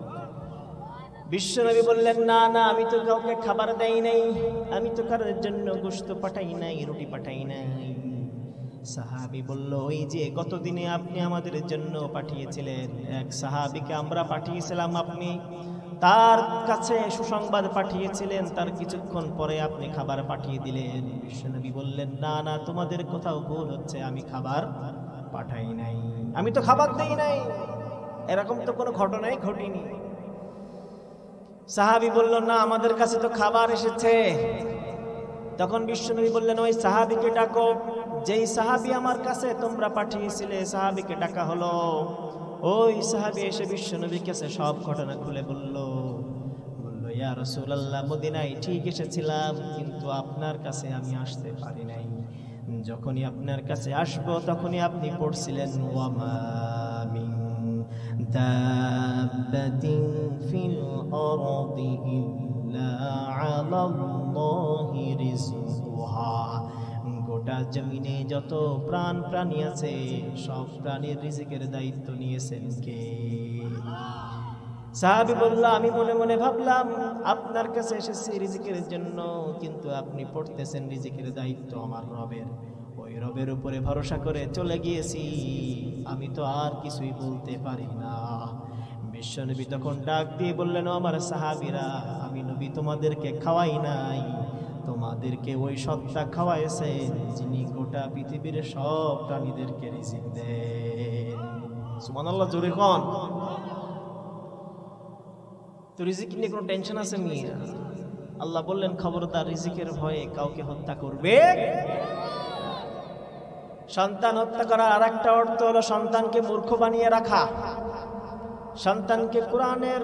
বিশ্বনবী বললেন না না, আমি তো কাউকে খাবার দেই নাই, আমি তো কারোর জন্য গোশত পাঠাই নাই, রুটি পাঠাই নাই। সাহাবী বলল ওই যে গতদিনে আপনি আমাদের জন্য পাঠিয়েছিলেন, এক সাহাবীকে আমরা পাঠিয়েছিলাম, আপনি তার কাছে সুসংবাদ পাঠিয়েছিলেন, তার কিছুক্ষণ পরে আপনি খাবার পাঠিয়ে দিলেন। বিশ্বনবী বললেন না না, তোমাদের কোথাও ভুল হচ্ছে, আমি খাবার পাঠাই নাই, আমি তো খাবার দেই নাই, এরকম তো কোনো ঘটনাই ঘটেনি। সাহাবী বলল না, আমাদের কাছে তো খাবার এসেছে। তখন বিশ্বনবী বললেন ওই সাহাবীকে ডাকো, যেই সাহাবী আমার কাছে তোমরা পাঠিয়েছিলে, সাহাবীকে ডাকা হলো। ওই সাহাবী এসে বিশ্বনবীর কাছে সব ঘটনা খুলে বলল, ইয়া ইয়া রাসূলুল্লাহ, মদিনায় ঠিক এসেছিলাম, কিন্তু আপনার কাছে আমি আসতে পারি নাই। যখনই আপনার কাছে আসবো তখনই আপনি পড়ছিলেন ওয়া মা মিন দাব্বাতিন ফিল আরদি ইল্লা আলাল্লাহি রিজকুহা। গোটা জমিনে যত প্রাণী আছে সব প্রাণীর রিজিকের দায়িত্ব নিয়েছেন কে? সাহাবী বলল, আমি মনে মনে ভাবলাম আপনার কাছে এসেছি রিজিকের জন্য, কিন্তু আপনি পড়তেছেন রিজিকের দায়িত্ব আমার রবের। ওই রবের উপরে ভরসা করে চলে গিয়েছি, আমি তো আর কিছুই বলতে পারি না। বিশ্বনবী তখন ডাক দিয়ে বললেন, আমার সাহাবীরা, আমি নবী তোমাদেরকে খাওয়াই নাই, তোমাদেরকে ওই সত্তা খাওয়াইছেন যিনি গোটা পৃথিবীর সব প্রাণীদেরকে রিজিক দেন। সুবহানাল্লাহ, জোরে কোন। তো রিজিক নিয়ে কোনো টেনশন আছে মিয়া? আল্লাহ বললেন, খবরদার রিজিকের ভয়ে কাউকে হত্যা করবে। সন্তান হত্যা করার আরেকটা অর্থ হলো সন্তানকে মূর্খ বানিয়ে রাখা, সন্তানকে কোরআনের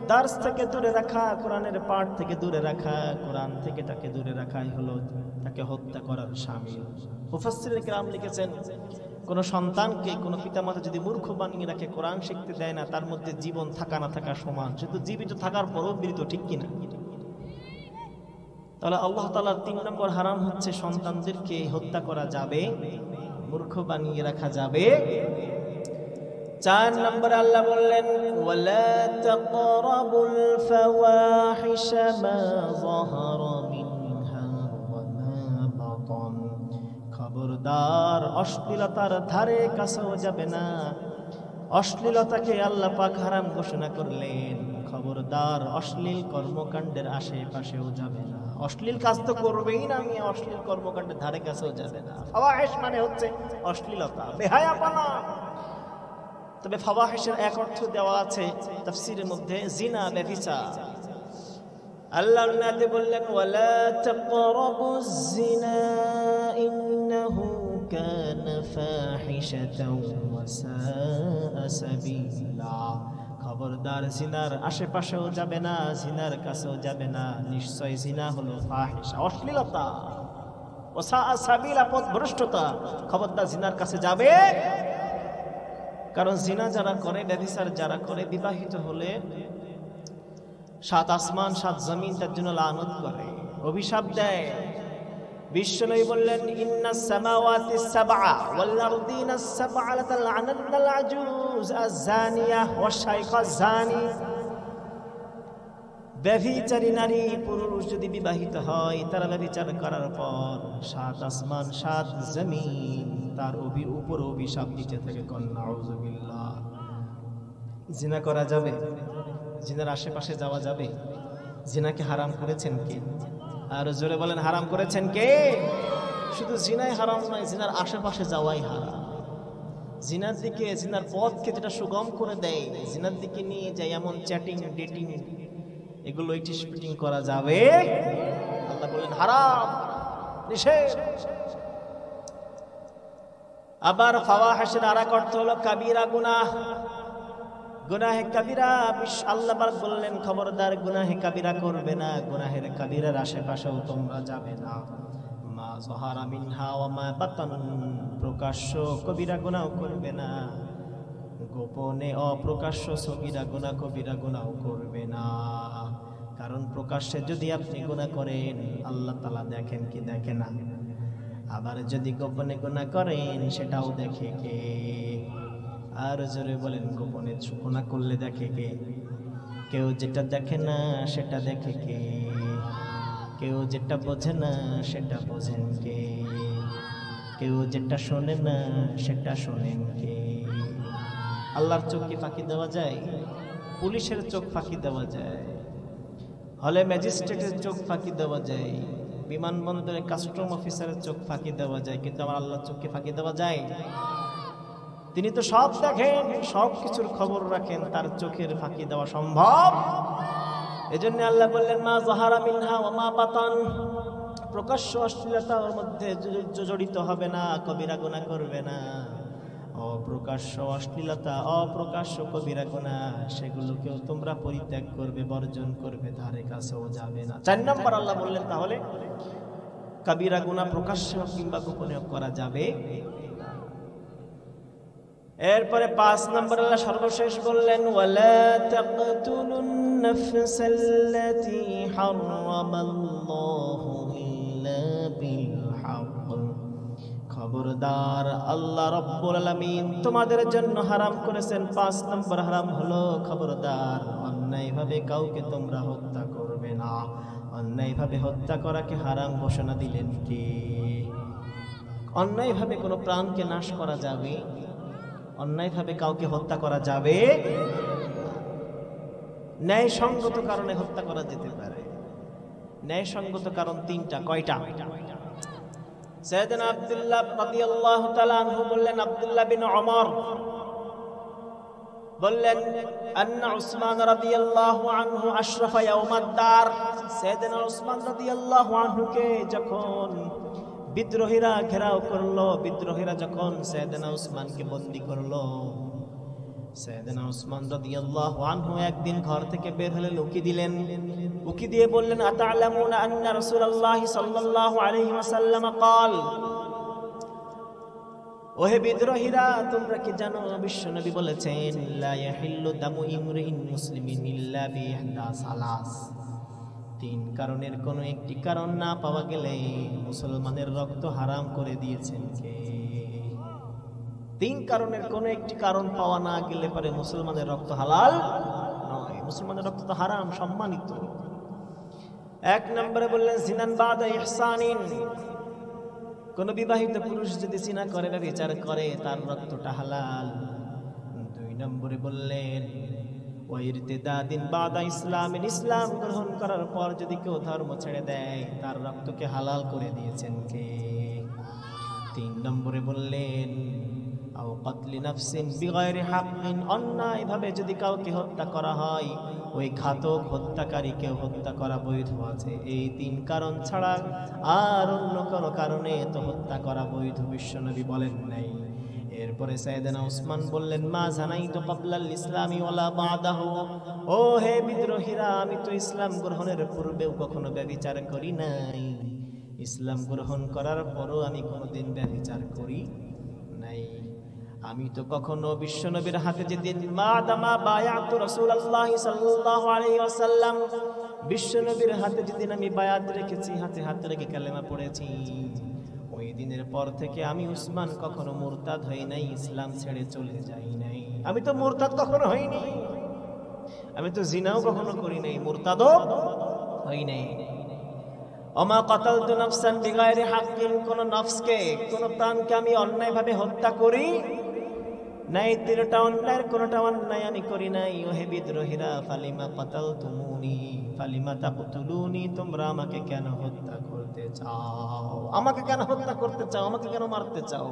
দার্স থেকে দূরে রাখা, কোরআনের পাঠ থেকে দূরে রাখা, কোরআন থেকে তাকে দূরে রাখাই হলো তাকে হত্যা করার শামিল। মুফাসসিরিন কিরাম লিখেছেন, কোন সন্তানকে কোন পিতামাতা যদি মূর্খ বানিয়ে রাখে, কোরআন শিখতে দেয় না, তার মধ্যে জীবন থাকা না থাকা সমান। সে তো জীবিত থাকার পরও মৃত, ঠিক কিনা? তাহলে আল্লাহ তাআলার ৩ নম্বর হারাম হচ্ছে সন্তানদেরকে হত্যা করা যাবে, মূর্খ বানিয়ে রাখা যাবে। ৪ নম্বরে আল্লাহ বললেন, ওয়ালা তাকরাবুল ফাওয়াহিশা মা যাহারা মিনহা ওয়া মা বাতান। খবরদার অশ্লীলতার ধারে কাছেও যাবে না। অশ্লীলতাকে আল্লাহ পাক হারাম ঘোষণা করলেন, খবরদার অশ্লীল কর্মকাণ্ডের আশেপাশেও যাবে না। অশ্লীল কাজ তো করবেই না, আমি অশ্লীল কর্মকাণ্ডের ধারে কাছেও যাবে না। ফাওয়াহিশ মানে হচ্ছে অশ্লীলতা, বেহায়াপনা। তবে ফাওয়াহিশের এক অর্থ দেওয়া আছে তাফসীরের মধ্যে, জিনা, ব্যভিচার। আল্লাহ নাতে বললেন, ওয়ালা তাকরাবুজ জিনা ইন্নাহু কানা ফাহিশাতাও ওয়া সাআ সাবিলা। খবরদার জিনার আশেপাশেও যাবে না, জিনার কাছেও যাবে না, নিশ্চয় জিনা হলো ফাহিশা, অশ্লীলতা, ওয়া সাআ সাবিলা, পথভ্রষ্টতা। খবরদার জিনার কাছে যাবে, কারণ জিনা যারা করে, ব্যভিচার যারা করে, বিবাহিত হলে ৭ আসমান ৭ জমিন তার জন্য লানত করে, অভিশাপ দেয়। বিশ্বনবী বললেন, ইন্নাস সামাওয়াতিস সাবআ ওয়াল আরদিনাস সাবআ লাতালআনাল আজুজ আয-যানিয়া ওয়াশ-শাইখা আয-যানি। ব্যভিচারী নারী পুরুষ যদি বিবাহিত হয়, তারা ব্যভিচার করার পর ৭ আসমান ৭ জমিন তার উপর অভিশাপ দিতে থাকে। নাউযুবিল্লাহ। জিনা করা যাবে? জিনার আশেপাশে যাওয়া যাবে? জিনাকে হারাম করেছেন কে? আর জোরে বলেন, হারাম করেছেন কে? শুধু জিনাই হারাম নয়, জিনার আশেপাশে যাওয়াই হারাম। জিনার দিকে, জিনার পথকে যেটা সুগম করে দেয়, জিনার দিকে নিয়ে যায় এমন চ্যাটিং, ডেটিং, এগুলো ইটিং করা যাবে? আল্লাহ বলেন হারাম, নিষেধ। আবার ফাওয়াহিশের আরেক অর্থ হলো কাবিরা গুনাহ, গুনাহে কাবিরা। আল্লাহ পাক বললেন, খবরদার গুনাহে কাবিরা করবে না, গুনাহের কাবিরার আশেপাশেও তোমরা যাবে না। মা যাহারা মিনহা ওয়া মা বাতান, প্রকাশ্য কবিরা গুনাহ করবে না, গোপনে অপ্রকাশ্য সগীরা গুনাহ, কবিরা গুনাহ করবে না। কারণ প্রকাশ্যে যদি আপনি গুনাহ করেন, আল্লাহ তাআলা দেখেন কি দেখে না? আবার যদি গোপনে গুনাহ করেন, সেটাও দেখে কে? আর জোরে বলেন, গোপনে গুনাহ করলে দেখে কে? কেউ যেটা দেখে না সেটা দেখে কে? কেউ যেটা বোঝে না সেটা বোঝেন কে? কেউ যেটা শোনে না সেটা শোনেন কে? আল্লাহর চোখ কি ফাঁকি দেওয়া যায়? পুলিশের চোখ ফাঁকি দেওয়া যায়, হলে ম্যাজিস্ট্রেটের চোখ ফাঁকি দেওয়া যায়, বিমানবন্দরে কাস্টম অফিসারের চোখ ফাঁকি দেওয়া যায়, কিন্তু আমার আল্লাহর চোখকে ফাঁকি দেওয়া যায়? তিনি তো সব দেখেন, সব কিছুর খবর রাখেন, তার চোখের ফাঁকি দেওয়া সম্ভব? এজন্য আল্লাহ বললেন, মা যাহারা মিনহা ওয়া মা বাতান, প্রকাশ্য অশ্লীলতার মধ্যে জড়িত হবে না, কবিরা গুনাহ করবে না। অপ্রকাশ্য অশ্লীলতা, অপ্রকাশ্য কবিরা গুনাহ, সেগুলোকেও তোমরা পরিত্যাগ করবে, বর্জন করবে, ধারে কাছেও যাবে না। 4 নম্বর আল্লাহ বললেন তাহলে কবিরা গুনাহ প্রকাশ্য কিংবা গোপনে করা যাবে। এরপরে 5 নম্বর আল্লাহ সর্বশেষ বললেন ওয়ালা তাকতুলুন নাফসাল্লাতী হারামাল্লাহু ইল্লা বিল হক। খবরদার, আল্লাহ রাব্বুল আলামিন তোমাদের জন্য হারাম করেছেন। 5 নম্বর হারাম হলো খবরদার অন্যায়ভাবে কাউকে তোমরা হত্যা করবে না। অন্যায়ভাবে হত্যা করাকে হারাম ঘোষণা দিলেন কে? অন্যায়ভাবে কোনো প্রাণকে নাশ করা যাবে, অন্যায়ভাবে কাউকে হত্যা করা যাবে। ন্যায়সঙ্গত কারণে হত্যা করা যেতে পারে। ন্যায়সঙ্গত কারণ 3টা। কয়টা? সাইয়েদনা আব্দুল্লাহ রাদিয়াল্লাহু তাআলা আনহু বললেন, আব্দুল্লাহ বিন ওমর বললেন আন্না উসমান রাদিয়াল্লাহু আনহু আশরাফা ইয়াউমাদ দার। সাইয়েদনা উসমান রাদিয়াল্লাহু আনহুকে যখন বিদ্রোহীরা ঘেরাও করলো, বিদ্রোহীরা যখন সাইয়েদনা উসমানকে বন্দী করলো, সাইয়েদনা উসমান রাদিয়াল্লাহু আনহু একদিন ঘর থেকে বের হলে উকি দিলেন। উকি দিয়ে বললেন আতা'লামুনা আন্না রাসূলুল্লাহ সাল্লাল্লাহু আলাইহি ওয়াসাল্লাম قال, ওহে বিদ্রোহীরা, তোমরা কি জানো বিশ্বনবী বলেছেন লা ইয়াহিল্লু দামু ইমরিইন মুসলিমিন ইল্লা বিইহদা সালাস। 3 কারণের কোনো একটি কারণ না পাওয়া গেলে মুসলমানের রক্ত হারাম করে দিয়েছেন কে? 3 কারণের কোনো একটি কারণ পাওয়া না গেলে পরে মুসলমানের রক্ত হালাল নয়। মুসলমানের রক্ত তো হারাম, সম্মানিত। 1 নম্বরে বললেন জিনান বাদা ইহসানিন। কোন বিবাহিত পুরুষ যদি জিনা করে বা বিচার করে তার রক্তটা হালাল। 2 নম্বরে বললেন ওয়াইরতিদাদিন বাদা ইসলামিন। ইসলাম গ্রহণ করার পর যদি কেউ ধর্ম ছেড়ে দেয় তার রক্তকে হালাল করে দিয়েছেন কে? 3 নম্বরে বললেন আও কতলি নাফসিন বিগাইরি হাক্কিন। অন্যায়ভাবে যদি কাউকে হত্যা করা হয়, ওই ঘাতক হত্যাকারীকে হত্যা করা বৈধ আছে। এই 3 কারণ ছাড়া আর অন্য কোনো কারণে তো হত্যা করা বৈধ বিশ্বনবী বলেন নাই। এরপরে সাইয়েদনা উসমান বললেন মা জানাইতু ক্বাবলাল ইসলামি ওয়ালা বাদাহু। ও হে বিদ্রোহীরা, আমি তো ইসলাম গ্রহণের পূর্বেও কখনো ব্যভিচার করি নাই, ইসলাম গ্রহণ করার পরও আমি কোনোদিন ব্যভিচার করি নাই। আমি তো কখনো বিশ্বনবীর হাতে যেদিন মাদামা বায়াতু রাসূলুল্লাহ সাল্লাল্লাহু আলাইহি ওয়াসাল্লাম, বিশ্বনবীর হাতে যেদিন আমি বায়াত রেখেছি, হাতে হাত রেখে কালেমা পড়েছি, ওই দিনের পর থেকে আমি উসমান কখনো মুরতাদ হই নাই, ইসলাম ছেড়ে চলে যাই নাই। আমি তো মুরতাদ কখনো হইনি, আমি তো জিনাও কখনো করি নাই, মুরতাদও হই নাই। ওমা কাতালতু নাফসান বিগাইরি হাক্কিন। কোন নফসকে, কোন প্রাণকে আমি অন্যায়ভাবে হত্যা করি নাই। 3টা অন্যায়ের কোনটা অন্যায় আমি করি নাই। ওহে বিদ্রোহীরা, ফালিমা কাতালতুমুনি ফালিমা তাকতুলুনি। তোমরা আমাকে কেন হত্যা করতে চাও? আমাকে কেন হত্যা করতে চাও? আমাকে কেন মারতে চাও?